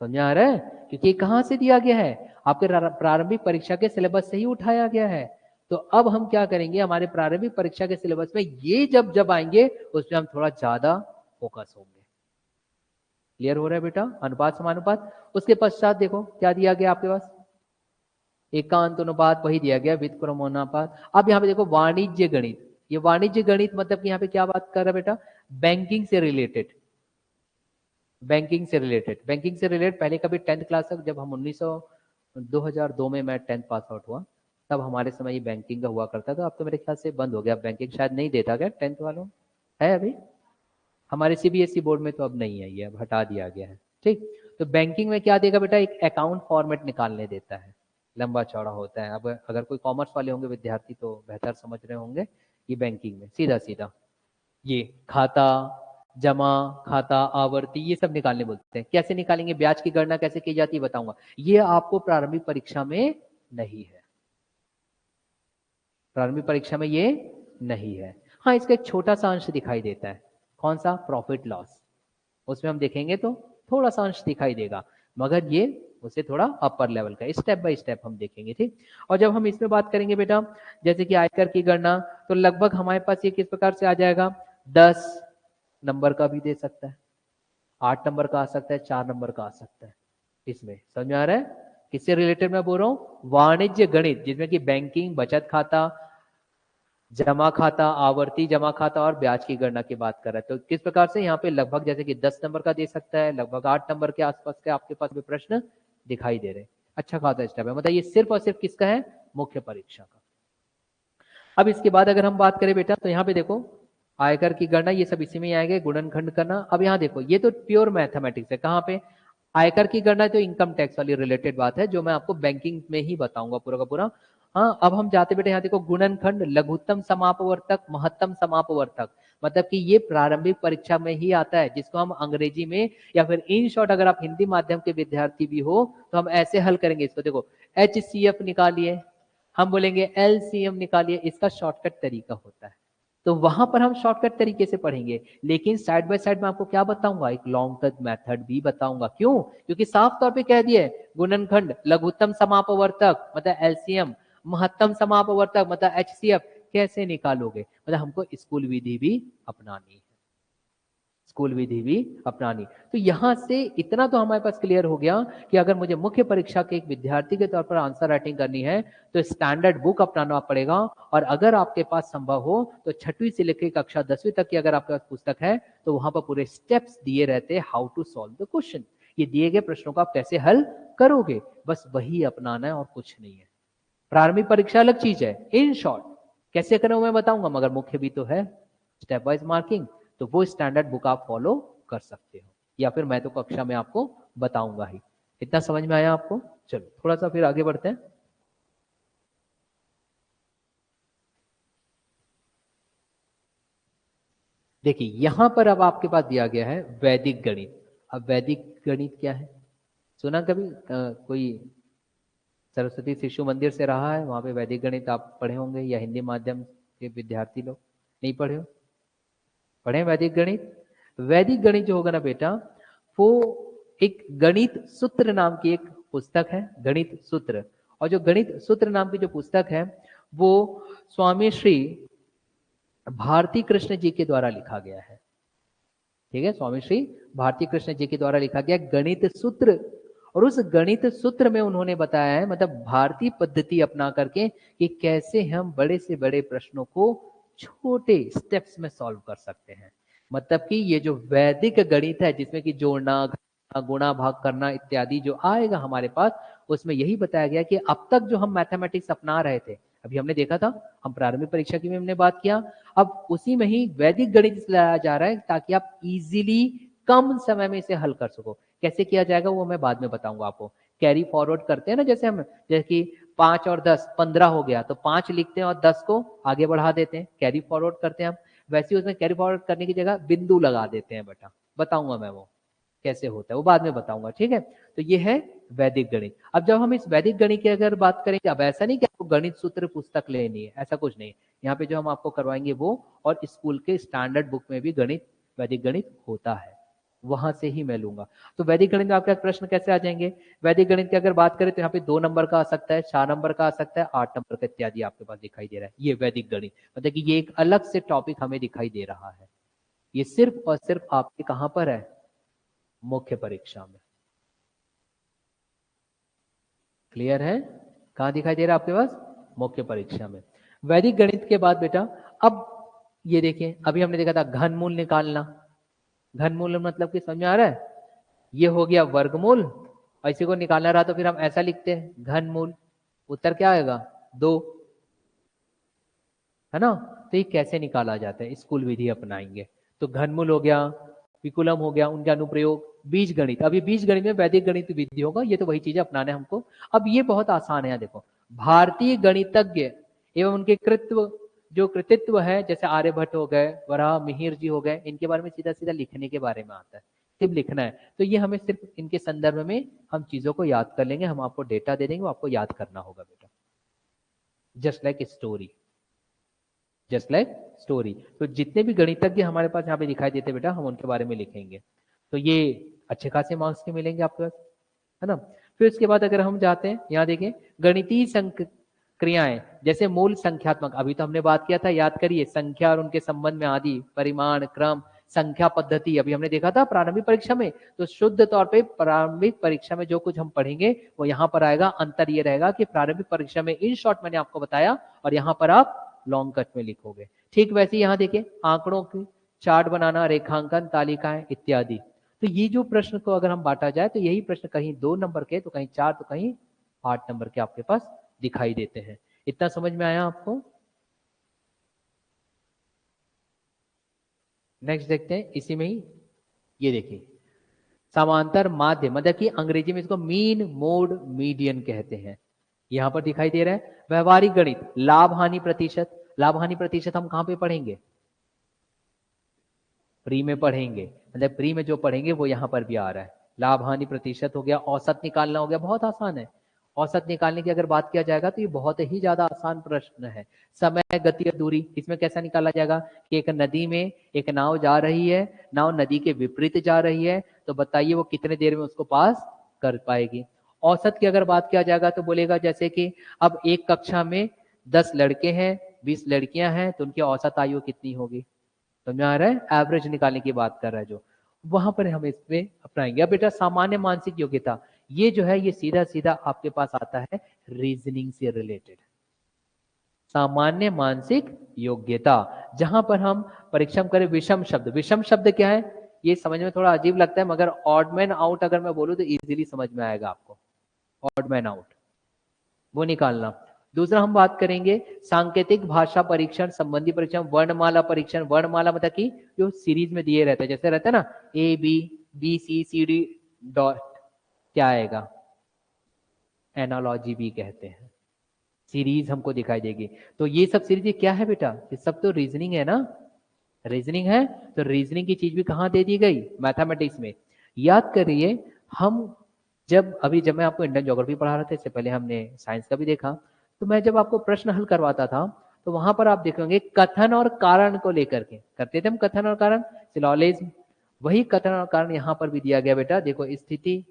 समझ आ रहा है, क्योंकि कहां से दिया गया है, आपके प्रारंभिक परीक्षा के सिलेबस से ही उठाया गया है। तो अब हम क्या करेंगे, हमारे प्रारंभिक परीक्षा के सिलेबस में ये जब जब आएंगे उसमें हम थोड़ा ज्यादा फोकस होंगे। क्लियर हो रहा है बेटा, अनुपात समानुपात। उसके पश्चात देखो क्या दिया गया आपके पास, एकांत अनुपात वही दिया गया, व्युत्क्रमानुपात। अब यहाँ पे देखो वाणिज्य गणित। ये वाणिज्य गणित मतलब कि यहाँ पे क्या बात कर रहा है बेटा, बैंकिंग से रिलेटेड। बैंकिंग से रिलेटेड, बैंकिंग से रिलेटेड पहले कभी 10th क्लास तक, जब हम 2002 में मैं 10th पास आउट हुआ, तब हमारे समय ये बैंकिंग का हुआ करता था। अब तो मेरे ख्याल से बंद हो गया, बैंकिंग शायद नहीं देता क्या 10th वालों, है अभी हमारे सीबीएसई बोर्ड में तो अब नहीं है, ये अब हटा दिया गया है। ठीक, तो बैंकिंग में क्या देगा बेटा, एक अकाउंट फॉर्मेट निकालने देता है, लंबा चौड़ा होता है। अब अगर कोई कॉमर्स वाले होंगे विद्यार्थी तो बेहतर समझ रहे होंगे, ये बैंकिंग में सीधा सीधा ये खाता, जमा खाता, आवर्ती, ये सब निकालने बोलते हैं। कैसे निकालेंगे, ब्याज की गणना कैसे की जाती है बताऊंगा, ये आपको प्रारंभिक परीक्षा में नहीं है, प्रारंभिक परीक्षा में ये नहीं है। हाँ, इसका एक छोटा सा अंश दिखाई देता है, कौन सा, प्रॉफिट लॉस, उसमें हम देखेंगे तो थोड़ा सा अंश दिखाई देगा। मगर ये उससे थोड़ा अपर लेवल का, स्टेप बाय स्टेप हम देखेंगे, ठीक। और जब हम इसमें बात करेंगे बेटा, जैसे कि आयकर की गणना, तो लगभग हमारे पास ये किस प्रकार से आ जाएगा, 10 नंबर का भी दे सकता है, 8 नंबर का आ सकता है, 4 नंबर का आ सकता है। इसमें समझ में आ रहा है किससे रिलेटेड मैं बोल रहा हूँ, वाणिज्य गणित, जिसमें कि बैंकिंग, बचत खाता, जमा खाता, आवर्ती जमा खाता और ब्याज की गणना की बात कर रहे हैं। तो किस प्रकार से यहाँ पे लगभग जैसे कि 10 नंबर का दे सकता है, लगभग 8 नंबर के आसपास के आपके पास भी प्रश्न दिखाई दे रहे हैं। अच्छा खासा स्टेप है, मतलब ये सिर्फ और सिर्फ किसका है, मुख्य परीक्षा का। अब इसके बाद अगर हम बात करें बेटा, तो यहाँ पे देखो आयकर की गणना, ये सब इसी में आएंगे, गुणनखंड करना। अब यहाँ देखो ये तो प्योर मैथमेटिक्स है, कहाँ पे, आयकर की गणना तो इनकम टैक्स वाली रिलेटेड बात है, जो मैं आपको बैंकिंग में ही बताऊंगा पूरा का पूरा। हाँ, अब हम जाते बेटे यहाँ देखो, गुणनखंड, लघुत्तम समापवर्तक, महत्तम समापवर्तक, मतलब कि ये प्रारंभिक परीक्षा में ही आता है, जिसको हम अंग्रेजी में या फिर इन शॉर्ट अगर आप हिंदी माध्यम के विद्यार्थी भी हो तो हम ऐसे हल करेंगे इसको। देखो HCF निकालिए, हम बोलेंगे LCM निकालिए, इसका शॉर्टकट तरीका होता है, तो वहां पर हम शॉर्टकट तरीके से पढ़ेंगे। लेकिन साइड बाय साइड में आपको क्या बताऊंगा, एक लॉन्ग टर्म मेथड भी बताऊंगा। क्यों, क्योंकि साफ तौर पे कह दिए, गुणनखंड, लघुत्तम समापवर्तक मतलब LCM, महत्तम समापवर्तक मतलब HCF कैसे निकालोगे, मतलब हमको स्कूल विधि भी अपनानी है, स्कूल विधि भी अपनानी। तो यहां से इतना तो हमारे पास क्लियर हो गया कि अगर मुझे मुख्य परीक्षा के एक विद्यार्थी के तौर पर आंसर राइटिंग करनी है तो स्टैंडर्ड बुक अपनाना पड़ेगा। और अगर आपके पास संभव हो तो 6वीं से लेकर कक्षा 10वीं तक की अगर आपके पास पुस्तक है तो वहां पर पूरे स्टेप्स दिए रहते हैं, how to solve the question, ये दिए गए प्रश्नों को आप कैसे हल करोगे, बस वही अपनाना है और कुछ नहीं है। प्रारंभिक परीक्षा अलग चीज है, इन शॉर्ट कैसे करें मैं बताऊंगा, मगर मुख्य भी तो है, स्टेप वाइज मार्किंग, तो वो स्टैंडर्ड बुक आप फॉलो कर सकते हो, या फिर मैं तो कक्षा में आपको बताऊंगा ही। इतना समझ में आया आपको, चलो थोड़ा सा फिर आगे बढ़ते हैं। देखिए यहां पर अब आपके पास दिया गया है वैदिक गणित। अब वैदिक गणित क्या है, सुना कभी कोई सरस्वती शिशु मंदिर से रहा है, वहां पे वैदिक गणित आप पढ़े होंगे, या हिंदी माध्यम के विद्यार्थी लोग नहीं पढ़े हो, पढ़े वैदिक गणित। वैदिक गणित जो होगा ना बेटा, वो एक गणित सूत्र नाम की एक पुस्तक है, गणित सूत्र। और जो गणित सूत्र नाम की जो पुस्तक है वो स्वामी श्री भारती कृष्ण जी के द्वारा लिखा गया है, ठीक है, स्वामी श्री भारती कृष्ण जी के द्वारा लिखा गया गणित सूत्र। और उस गणित सूत्र में उन्होंने बताया है, मतलब भारतीय पद्धति अपना करके, कि कैसे हम बड़े से बड़े प्रश्नों को छोटे स्टेप्स में सॉल्व कर सकते हैं। मतलब कि ये जो वैदिक गणित है, जिसमें कि जोड़ना, घटाना, गुणा भाग करना इत्यादि जो आएगा हमारे पास, उसमें यही बताया गया कि अब तक जो हम मैथमेटिक्स अपना रहे थे, अभी हमने देखा था, हम प्रारंभिक परीक्षा की भी हमने बात किया, अब उसी में ही वैदिक गणित लाया जा रहा है, ताकि आप इजीली कम समय में इसे हल कर सको। कैसे किया जाएगा वो मैं बाद में बताऊंगा आपको। कैरी फॉरवर्ड करते हैं ना, जैसे हम, जैसे कि 5 और 10 15 हो गया, तो 5 लिखते हैं और 10 को आगे बढ़ा देते हैं, कैरी फॉरवर्ड करते हैं हम। वैसे ही उसमें कैरी फॉरवर्ड करने की जगह बिंदु लगा देते हैं बेटा, बताऊंगा मैं वो कैसे होता है, वो बाद में बताऊंगा, ठीक है। तो ये है वैदिक गणित। अब जब हम इस वैदिक गणित की अगर बात करेंगे, अब ऐसा नहीं कि आपको गणित सूत्र पुस्तक लेनी है, ऐसा कुछ नहीं। यहाँ पे जो हम आपको करवाएंगे वो, और स्कूल के स्टैंडर्ड बुक में भी गणित, वैदिक गणित होता है, वहां से ही मैं लूंगा। तो वैदिक गणित में आपके प्रश्न कैसे आ जाएंगे, वैदिक गणित की अगर बात करें तो यहाँ पे 2 नंबर का आ सकता है, 4 नंबर का आ सकता है, 8 नंबर का इत्यादि आपके पास दिखाई दे रहा है। ये वैदिक गणित, मतलब कि ये एक अलग से टॉपिक हमें दिखाई दे रहा है, ये सिर्फ और सिर्फ आपके कहां पर है, मुख्य परीक्षा में। क्लियर है, कहां दिखाई दे रहा है आपके पास, मुख्य परीक्षा में। वैदिक गणित के बाद बेटा, अब ये देखिए, अभी हमने देखा था घनमूल निकालना। घनमूल मतलब कि समझ में आ रहा है, ये हो गया वर्गमूल, और इसी को निकालना रहा तो फिर हम ऐसा लिखते हैं घनमूल, उत्तर क्या आएगा 2, है ना। तो ये कैसे निकाला जाता है, स्कूल विधि अपनाएंगे। तो घनमूल हो गया, विकुलम हो गया, उनके अनुप्रयोग, बीज गणित। अब ये बीज गणित में वैदिक गणित विधि होगा, ये तो वही चीजें अपनाने हमको। अब ये बहुत आसान है, देखो भारतीय गणितज्ञ एवं उनके कृत्व, जो कृतित्व है, जैसे आर्यभट्ट हो गए, वराह मिहिर जी हो गए, इनके बारे में सीधा सीधा लिखने के बारे में आता है, सिर्फ लिखना है। तो ये हमें सिर्फ इनके संदर्भ में हम चीजों को याद कर लेंगे, हम आपको डेटा दे देंगे, वो आपको याद करना होगा बेटा, just like story, just like story. तो जितने भी गणितज्ञ हमारे पास यहाँ पे दिखाई देते बेटा, हम उनके बारे में लिखेंगे। तो ये अच्छे खासे मार्क्स के मिलेंगे आपके पास। है ना। फिर उसके बाद अगर हम जाते हैं, यहाँ देखिए गणितीय क्रियाएं जैसे मूल संख्यात्मक, अभी तो हमने बात किया था, याद करिए, संख्या और उनके संबंध में आदि, परिमाण, क्रम, संख्या पद्धति, अभी हमने देखा था प्रारंभिक परीक्षा में। तो शुद्ध तौर पे प्रारंभिक परीक्षा में जो कुछ हम पढ़ेंगे वो यहाँ पर आएगा। अंतर ये रहेगा कि प्रारंभिक परीक्षा में इन शॉर्ट मैंने आपको बताया और यहाँ पर आप लॉन्ग कट में लिखोगे। ठीक वैसे यहाँ देखिए आंकड़ों की चार्ट बनाना, रेखांकन, तालिकाएं इत्यादि। तो ये जो प्रश्न को अगर हम बांटा जाए तो यही प्रश्न कहीं 2 नंबर के, तो कहीं 4, तो कहीं 8 नंबर के आपके पास दिखाई देते हैं। इतना समझ में आया आपको? नेक्स्ट देखते हैं इसी में ही, ये देखिए समांतर माध्य, मतलब कि अंग्रेजी में इसको मीन मोड मीडियन कहते हैं। यहां पर दिखाई दे रहा है व्यवहारिक गणित, लाभ हानि प्रतिशत। लाभ हानि प्रतिशत हम कहां पे पढ़ेंगे? प्री में पढ़ेंगे, मतलब प्री में जो पढ़ेंगे वो यहां पर भी आ रहा है। लाभ हानि प्रतिशत हो गया, औसत निकालना हो गया, बहुत आसान है। औसत निकालने की अगर बात किया जाएगा तो ये बहुत ही ज्यादा आसान प्रश्न है। समय, गति और दूरी, इसमें कैसा निकाला जाएगा कि एक नदी में एक नाव जा रही है, नाव नदी के विपरीत जा रही है, तो बताइए वो कितने देर में उसको पास कर पाएगी। औसत की अगर बात किया जाएगा तो बोलेगा जैसे कि अब एक कक्षा में 10 लड़के हैं, 20 लड़कियां हैं, तो उनकी औसत आयु कितनी होगी? समझ आ रहा है? एवरेज निकालने की बात कर रहा है जो, वहां पर हम इसमें अपनाएंगे। अब बेटा सामान्य मानसिक योग्यता, ये जो है ये सीधा सीधा आपके पास आता है रीजनिंग से रिलेटेड। सामान्य मानसिक योग्यता, जहां पर हम परीक्षा में करें विषम शब्द। विषम शब्द क्या है? ये समझ में थोड़ा अजीब लगता है, मगर ऑड मैन आउट अगर मैं बोलूं तो इजीली समझ में आएगा आपको। ऑड मैन आउट वो निकालना। दूसरा हम बात करेंगे सांकेतिक भाषा परीक्षण संबंधी परीक्षण, वर्णमाला परीक्षण। वर्णमाला मतलब कि जो सीरीज में दिए रहते हैं, जैसे रहता है ना A B, B C, C D dot, क्या आएगा? एनालॉजी भी कहते हैं। सीरीज हमको दिखाई देगी। तो ये सब सीरीज क्या है बेटा? ये सब तो रीजनिंग है ना। रीजनिंग है तो रीजनिंग की चीज भी कहां दे दी गई? मैथमेटिक्स में। याद करिए हम जब मैं आपको इंडियन ज्योग्राफी पढ़ा रहा था, इससे पहले हमने साइंस का भी देखा, तो मैं जब आपको प्रश्न हल करवाता था तो वहां पर आप देखेंगे कथन और कारण को लेकर के करते थे हम, कथन और कारण, सिलोजिज्म। वही कथन और कारण यहां पर भी दिया गया बेटा, देखो स्थिति,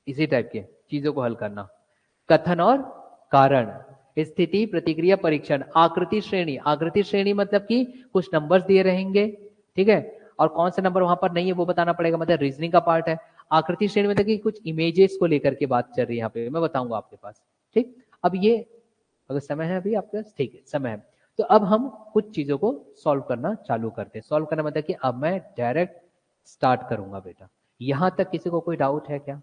इसी टाइप के चीजों को हल करना। कथन और कारण, स्थिति प्रतिक्रिया परीक्षण, आकृति श्रेणी। आकृति श्रेणी मतलब कि कुछ नंबर्स दिए रहेंगे, ठीक है, और कौन सा नंबर वहां पर नहीं है वो बताना पड़ेगा, मतलब रीजनिंग का पार्ट है। आकृति श्रेणी मतलब कि कुछ इमेजेस को लेकर के बात चल रही है यहाँ पे, मैं बताऊंगा आपके पास। ठीक, अब ये अगर समय है अभी आपके पास, ठीक है समय है, तो अब हम कुछ चीजों को सॉल्व करना चालू करते हैं। सॉल्व करना मतलब कि अब मैं डायरेक्ट स्टार्ट करूंगा बेटा। यहां तक किसी को कोई डाउट है क्या?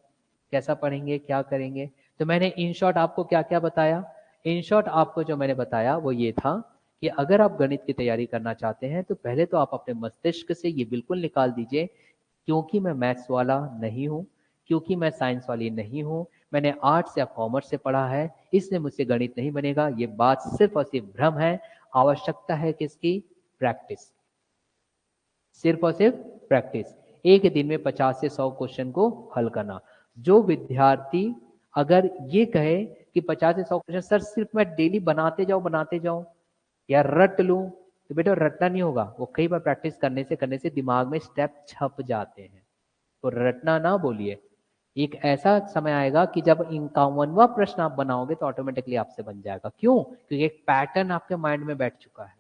कैसा पढ़ेंगे, क्या करेंगे? तो मैंने इन शॉर्ट आपको क्या क्या बताया? इन शॉर्ट आपको जो मैंने बताया वो ये था कि अगर आप गणित की तैयारी करना चाहते हैं तो पहले तो आप अपने मस्तिष्क से ये बिल्कुल निकाल दीजिए, क्योंकि मैं मैथ्स वाला नहीं हूं, क्योंकि मैं साइंस वाली नहीं हूं, मैंने आर्ट्स या कॉमर्स से पढ़ा है, इसलिए मुझसे गणित नहीं बनेगा। ये बात सिर्फ और सिर्फ भ्रम है। आवश्यकता है किसकी? प्रैक्टिस, सिर्फ और सिर्फ प्रैक्टिस। एक दिन में 50 से 100 क्वेश्चन को हल करना। जो विद्यार्थी अगर ये कहे कि 50 से 100 क्वेश्चन सर सिर्फ मैं डेली बनाते जाऊं या रट लूं, तो बेटा रटना नहीं होगा, वो कई बार प्रैक्टिस करने से दिमाग में स्टेप छप जाते हैं। तो रटना ना बोलिए। एक ऐसा समय आएगा कि जब 51वां प्रश्न आप बनाओगे तो ऑटोमेटिकली आपसे बन जाएगा। क्यों? क्योंकि एक पैटर्न आपके माइंड में बैठ चुका है।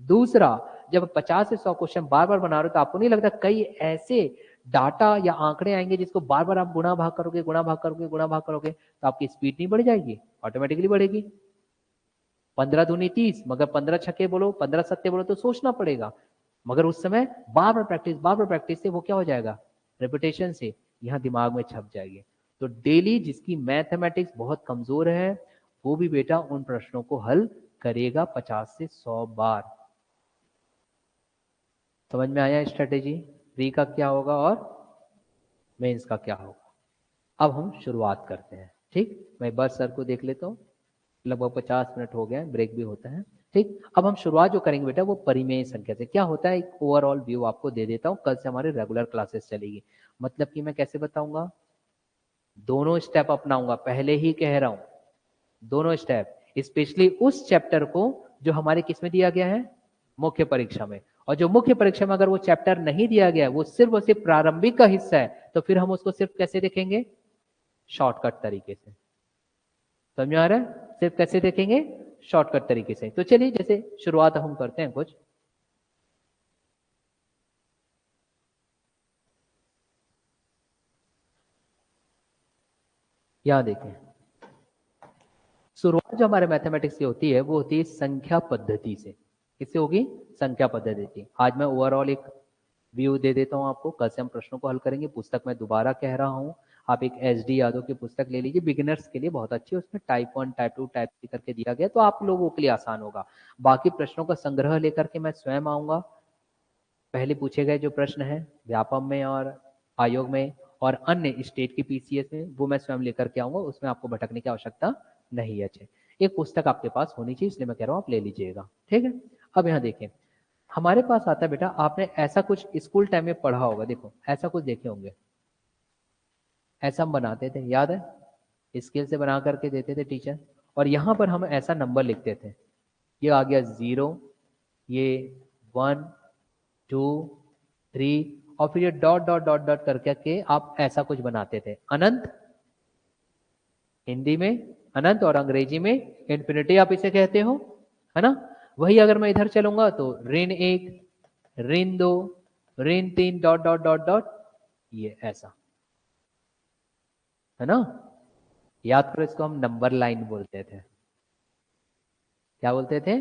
दूसरा, जब 50 से 100 क्वेश्चन बार बार बना रहे हो तो आपको नहीं लगता कई ऐसे डाटा या आंकड़े आएंगे जिसको बार बार आप गुणा भाग करोगे तो आपकी स्पीड नहीं बढ़ जाएगी? ऑटोमेटिकली बढ़ेगी। 15 दूनी 30, मगर 15 छक्के बोलो, 15 सत्ते बोलो तो सोचना पड़ेगा। मगर उस समय बार बार प्रैक्टिस से वो क्या हो जाएगा? रेपुटेशन से यहाँ दिमाग में छप जाएगी। तो डेली जिसकी मैथमेटिक्स बहुत कमजोर है वो भी बेटा उन प्रश्नों को हल करेगा 50 से 100 बार। समझ में आया स्ट्रेटेजी? प्री का क्या होगा और मेंस का क्या होगा? अब हम शुरुआत करते हैं। ठीक, मैं बस सर को देख लेता हूँ, लगभग 50 मिनट हो गए, ब्रेक भी होता है। ठीक, अब हम शुरुआत जो करेंगे बेटा वो परिमेय संख्या से। क्या होता है, एक ओवरऑल व्यू आपको दे देता हूँ। कल से हमारे रेगुलर क्लासेस चलेगी। मतलब कि मैं कैसे बताऊंगा, दोनों स्टेप अपनाऊंगा, पहले ही कह रहा हूं, दोनों स्टेप, स्पेशली उस चैप्टर को जो हमारे किस में दिया गया है, मुख्य परीक्षा में, और जो मुख्य परीक्षा में अगर वो चैप्टर नहीं दिया गया, वो सिर्फ और सिर्फ प्रारंभिक का हिस्सा है, तो फिर हम उसको सिर्फ कैसे देखेंगे? शॉर्टकट तरीके से। समझ आ रहा है? सिर्फ कैसे देखेंगे? शॉर्टकट तरीके से। तो चलिए जैसे शुरुआत हम करते हैं कुछ। यहां देखें, शुरुआत जो हमारे मैथमेटिक्स की होती है वो होती है संख्या पद्धति से। किससे होगी? संख्या पद्धति से। आज मैं ओवरऑल एक व्यू दे देता हूं आपको, कल से हम प्रश्नों को हल करेंगे। पुस्तक मैं दोबारा कह रहा हूं, आप एक SD यादव की पुस्तक ले लीजिए, बिगिनर्स के लिए बहुत अच्छी है। उसमें टाइप 1, टाइप 2, टाइप 3 करके दिया गया, तो आप लोगों के लिए आसान होगा। बाकी प्रश्नों का संग्रह लेकर के मैं स्वयं आऊंगा। पहले पूछे गए जो प्रश्न है व्यापम में और आयोग में और अन्य स्टेट की PCS में, वो मैं स्वयं लेकर के आऊंगा। उसमें आपको भटकने की आवश्यकता नहीं है। अच्छे, एक पुस्तक आपके पास होनी चाहिए, इसलिए मैं कह रहा हूँ आप ले लीजिएगा। ठीक है, अब यहाँ देखें, हमारे पास आता है बेटा, आपने ऐसा कुछ स्कूल टाइम में पढ़ा होगा। देखो ऐसा कुछ देखे होंगे, ऐसा हम बनाते थे, याद है? स्केल से बना करके देते थे टीचर, और यहाँ पर हम ऐसा नंबर लिखते थे। ये आ गया 0, ये 1, 2, 3, और फिर ये डॉट डॉट डॉट डॉट करके के आप ऐसा कुछ बनाते थे। अनंत हिंदी में अनंत और अंग्रेजी में इन्फिनिटी आप इसे कहते हो, है ना? वही अगर मैं इधर चलूंगा तो ऋण 1, ऋण 2, ऋण 3 डॉट डॉट डॉट डॉट, ये ऐसा, है ना? याद करो, इसको हम नंबर लाइन बोलते थे। क्या बोलते थे?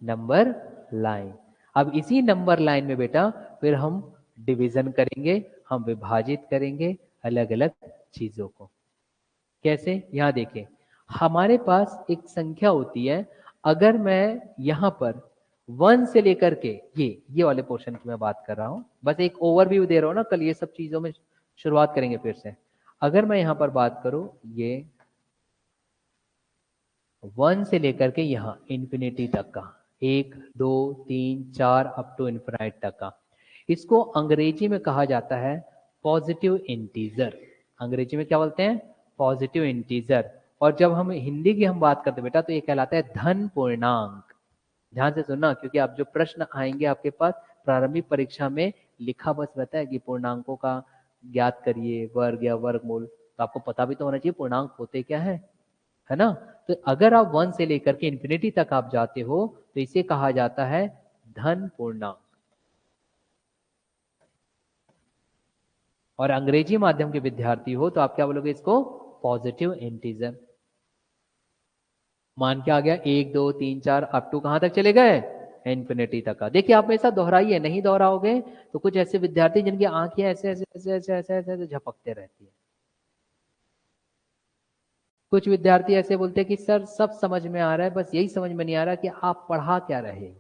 Number line. अब इसी नंबर लाइन में बेटा फिर हम डिवीजन करेंगे, हम विभाजित करेंगे अलग अलग चीजों को। कैसे? यहां देखें, हमारे पास एक संख्या होती है। अगर मैं यहां पर 1 से लेकर के ये वाले पोर्शन की मैं बात कर रहा हूं, बस एक ओवरव्यू दे रहा हूं ना, कल ये सब चीजों में शुरुआत करेंगे फिर से। अगर मैं यहां पर बात करूं, ये 1 से लेकर के यहां इंफिनिटी तक का, 1, 2, 3, 4 अप टू इन्फिनाइट तक का, इसको अंग्रेजी में कहा जाता है पॉजिटिव इंटीजर। अंग्रेजी में क्या बोलते हैं? Positive integer. और जब हम हिंदी की हम बात करते बेटा, तो ये कहलाता है धन पूर्णांक। ध्यान से सुनना, क्योंकि आप जो प्रश्न आएंगे आपके पास प्रारंभिक परीक्षा में, लिखा बस रहता है कि पूर्णांकों का ज्ञात करिए, वर्ग या वर्गमूल। तो आपको पता भी तो होना चाहिए पूर्णांक होते क्या है ना? तो अगर आप 1 से लेकर के इंफिनिटी तक आप जाते हो, तो इसे कहा जाता है धन पूर्णांक। और अंग्रेजी माध्यम के विद्यार्थी हो तो आप क्या बोलोगे? इसको पॉजिटिव इंटीजर। मान के आ गया 1, 2, 3, 4 अप टू कहां तक चले गए? इंफिनिटी तक का। देखिए आप ऐसा दोहराइए, नहीं दोहराओगे तो कुछ ऐसे विद्यार्थी जिनकी आंखें ऐसे ऐसे ऐसे ऐसे ऐसे ऐसे ऐसे झपकते रहती है। कुछ विद्यार्थी ऐसे बोलते हैं कि सर सब समझ में आ रहा है, बस यही समझ में नहीं आ रहा कि आप पढ़ा क्या रहे।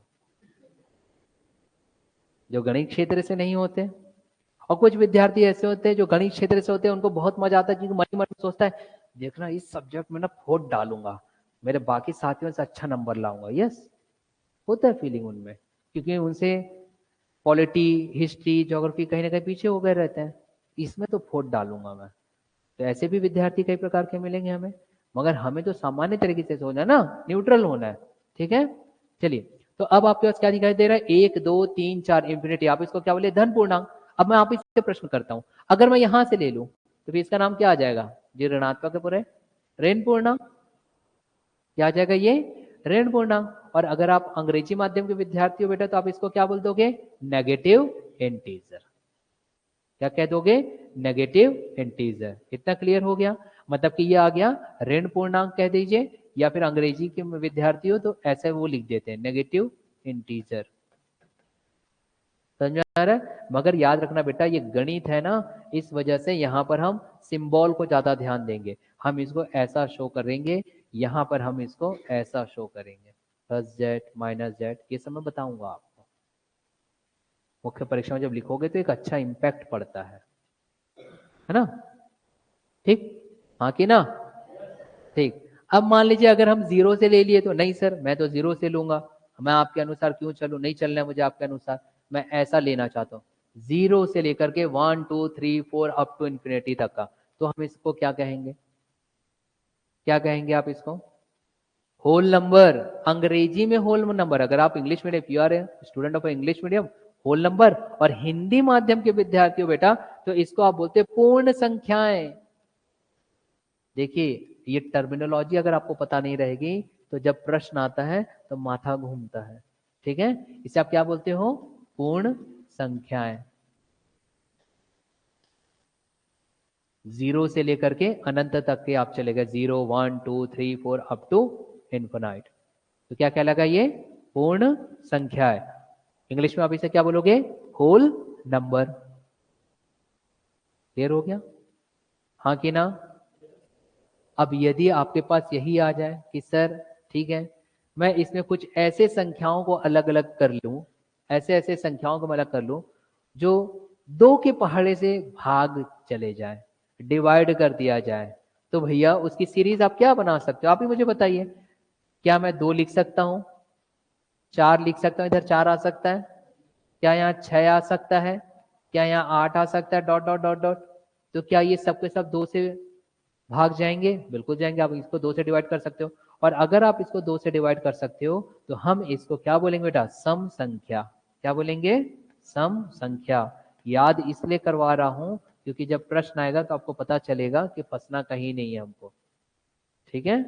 जो गणित क्षेत्र से नहीं होते। और कुछ विद्यार्थी ऐसे होते हैं जो गणित क्षेत्र से होते हैं, उनको बहुत मजा आता है, क्योंकि मन ही मन में सोचता है देखना इस सब्जेक्ट में ना फोड़ डालूंगा, मेरे बाकी साथियों से अच्छा नंबर लाऊंगा। यस, होता है फीलिंग उनमें, क्योंकि उनसे पॉलिटी, हिस्ट्री, ज्योग्राफी कहीं ना कहीं पीछे हो गए रहते हैं। इसमें तो फोड़ डालूंगा मैं। तो ऐसे भी विद्यार्थी कई प्रकार के मिलेंगे हमें, मगर हमें तो सामान्य तरीके से सोचना है ना, न्यूट्रल होना है। ठीक है, चलिए। तो अब आपके पास क्या दिखाई दे रहा है? 1, 2, 3, 4 इंफिनिटी, आप इसको क्या बोले? धन पूर्णांक। अब मैं आप इससे प्रश्न करता हूं, अगर मैं यहां से ले लूं तो फिर इसका नाम क्या आ जाएगा? जी ऋणात्मक है पूरे, ऋण पूर्णांक। क्या आ जाएगा? ये ऋण पूर्णांक। और अगर आप अंग्रेजी माध्यम के विद्यार्थी हो बेटा, तो आप इसको क्या बोल दोगे? Negative integer. क्या कह दोगे? Negative integer. इतना क्लियर हो गया? मतलब कि ये आ गया ऋण पूर्णांक कह दीजिए, या फिर अंग्रेजी के विद्यार्थी हो तो ऐसे वो लिख देते हैं नेगेटिव इंटीजर। समझ में आ रहा है? मगर याद रखना बेटा, ये गणित है ना, इस वजह से यहाँ पर हम सिंबल को ज्यादा ध्यान देंगे। हम इसको ऐसा शो करेंगे, यहाँ पर हम इसको ऐसा शो करेंगे, +z -z, ये सब मैं बताऊंगा आपको। मुख्य परीक्षा में जब लिखोगे तो एक अच्छा इंपैक्ट पड़ता है ना? ठीक, हाँ कि ना? ठीक। अब मान लीजिए अगर हम 0 से ले लिए, तो नहीं सर मैं तो 0 से लूंगा, मैं आपके अनुसार क्यों चलूं? नहीं चलना है मुझे आपके अनुसार, मैं ऐसा लेना चाहता हूँ 0 से लेकर के 1, 2, 3, 4 अप टू इंफिनिटी तक का। तो हम इसको क्या कहेंगे? क्या कहेंगे आप इसको? होल नंबर, अंग्रेजी में होल नंबर, अगर आप English medium, you are student of English medium, whole number. और हिंदी माध्यम के विद्यार्थियों बेटा, तो इसको आप बोलते हैं पूर्ण संख्याएं। देखिए ये टर्मिनोलॉजी अगर आपको पता नहीं रहेगी तो जब प्रश्न आता है तो माथा घूमता है, ठीक है। इसे आप क्या बोलते हो? पूर्ण संख्याएं। जीरो से लेकर के अनंत तक के आप चले गए, 0 1 2 3 4 अप टू इन्फिनाइट, तो क्या कहलाएगा? ये पूर्ण संख्या है। इंग्लिश में आप इसे क्या बोलोगे? Whole number. क्लियर हो गया? हाँ कि ना? अब यदि आपके पास यही आ जाए कि सर ठीक है, मैं इसमें कुछ ऐसे संख्याओं को अलग अलग कर लूं, ऐसे ऐसे संख्याओं को मैं अलग कर लूं जो दो के पहाड़े से भाग चले जाए, डिवाइड कर दिया जाए, तो भैया उसकी सीरीज आप क्या बना सकते हो? आप ही मुझे बताइए। क्या मैं 2 लिख सकता हूं, 4 लिख सकता हूं, इधर 4 आ सकता है? क्या यहाँ 6 आ सकता है? क्या यहाँ 8 आ सकता है? Dot dot dot dot. तो क्या ये सब के सब 2 से भाग जाएंगे? बिल्कुल जाएंगे। आप इसको 2 से डिवाइड कर सकते हो, और अगर आप इसको 2 से डिवाइड कर सकते हो तो हम इसको क्या बोलेंगे बेटा? सम संख्या। क्या बोलेंगे? सम संख्या। याद इसलिए करवा रहा हूं क्योंकि जब प्रश्न आएगा तो आपको पता चलेगा कि फंसना कहीं नहीं है हमको, ठीक है।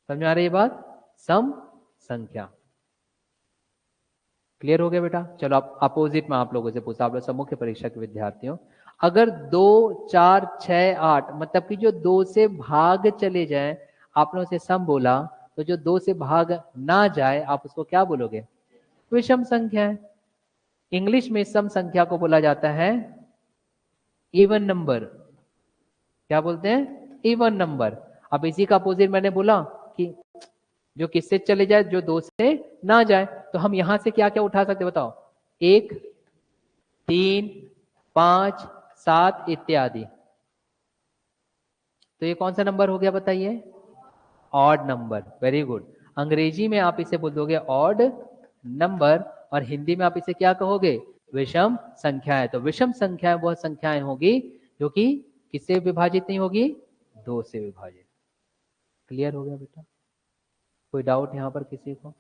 समझ में आ रही है बात? सम संख्या। क्लियर हो गया बेटा? चलो आप अपोजिट में आप लोगों से पूछा, आप लोग सब मुख्य परीक्षा के विद्यार्थियों, अगर 2 4 6 8 मतलब कि जो 2 से भाग चले जाए, आप लोगों से सम बोला, तो जो 2 से भाग ना जाए आप उसको क्या बोलोगे? विषम संख्या है। इंग्लिश में सम संख्या को बोला जाता है इवन नंबर। क्या बोलते हैं? Even number. अब इसी का अपोजिट मैंने बोला कि जो किससे चले जाए, जो 2 से ना जाए, तो हम यहां से क्या क्या उठा सकते बताओ? 1 3 5 7 इत्यादि। तो ये कौन सा नंबर हो गया बताइए? Odd number. Very good. अंग्रेजी में आप इसे बोल दोगे ऑड नंबर, और हिंदी में आप इसे क्या कहोगे? विषम संख्याएं। तो विषम संख्याएं वह संख्याएं होगी जो कि किससे विभाजित नहीं होगी? 2 से विभाजित। क्लियर हो गया बेटा? कोई डाउट यहां पर किसी को?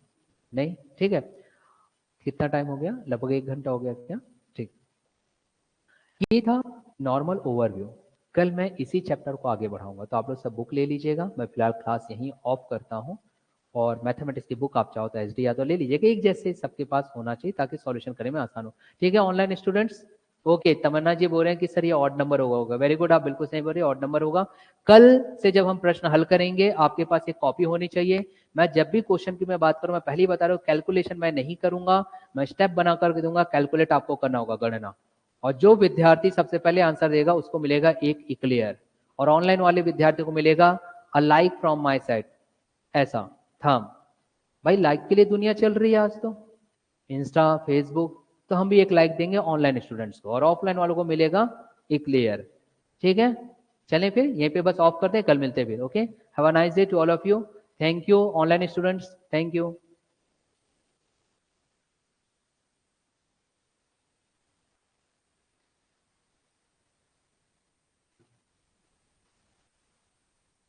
नहीं? ठीक है। कितना टाइम हो गया? लगभग 1 घंटा हो गया क्या? ठीक। ये था नॉर्मल ओवरव्यू। कल मैं इसी चैप्टर को आगे बढ़ाऊंगा, तो आप लोग सब बुक ले लीजिएगा। मैं फिलहाल क्लास यहीं ऑफ करता हूं, और मैथमेटिक्स की बुक आप चाहो तो एसडी यादव ले लीजिएगा, एक जैसे सबके पास होना चाहिए ताकि सॉल्यूशन करने में आसान हो। ठीक है ऑनलाइन स्टूडेंट्स? ओके, तमन्ना जी बोल रहे हैं कि सर ये ऑड नंबर होगा। वेरी गुड, आप बिल्कुल सही बोल रहे हैं, ऑड नंबर होगा। कल से जब हम प्रश्न हल करेंगे आपके पास एक कॉपी होनी चाहिए। मैं जब भी क्वेश्चन की मैं बात करूं, मैं पहले ही बता रहा हूं, कैलकुलेशन मैं नहीं करूंगा, मैं स्टेप बना कर दूंगा, कैलकुलेट आपको करना होगा, गणना। और जो विद्यार्थी सबसे पहले आंसर देगा उसको मिलेगा एक इक्लियर, और ऑनलाइन वाले विद्यार्थी को मिलेगा a like from my side, ऐसा थम। भाई लाइक के लिए दुनिया चल रही है आज तो, इंस्टा फेसबुक, तो हम भी एक लाइक देंगे ऑनलाइन स्टूडेंट्स को, और ऑफलाइन वालों को मिलेगा इक्लियर। ठीक है, चलें फिर यहीं पे बस ऑफ करते हैं, कल मिलते हैं फिर। Okay, have a nice day to all of you. Thank you online students, thank you.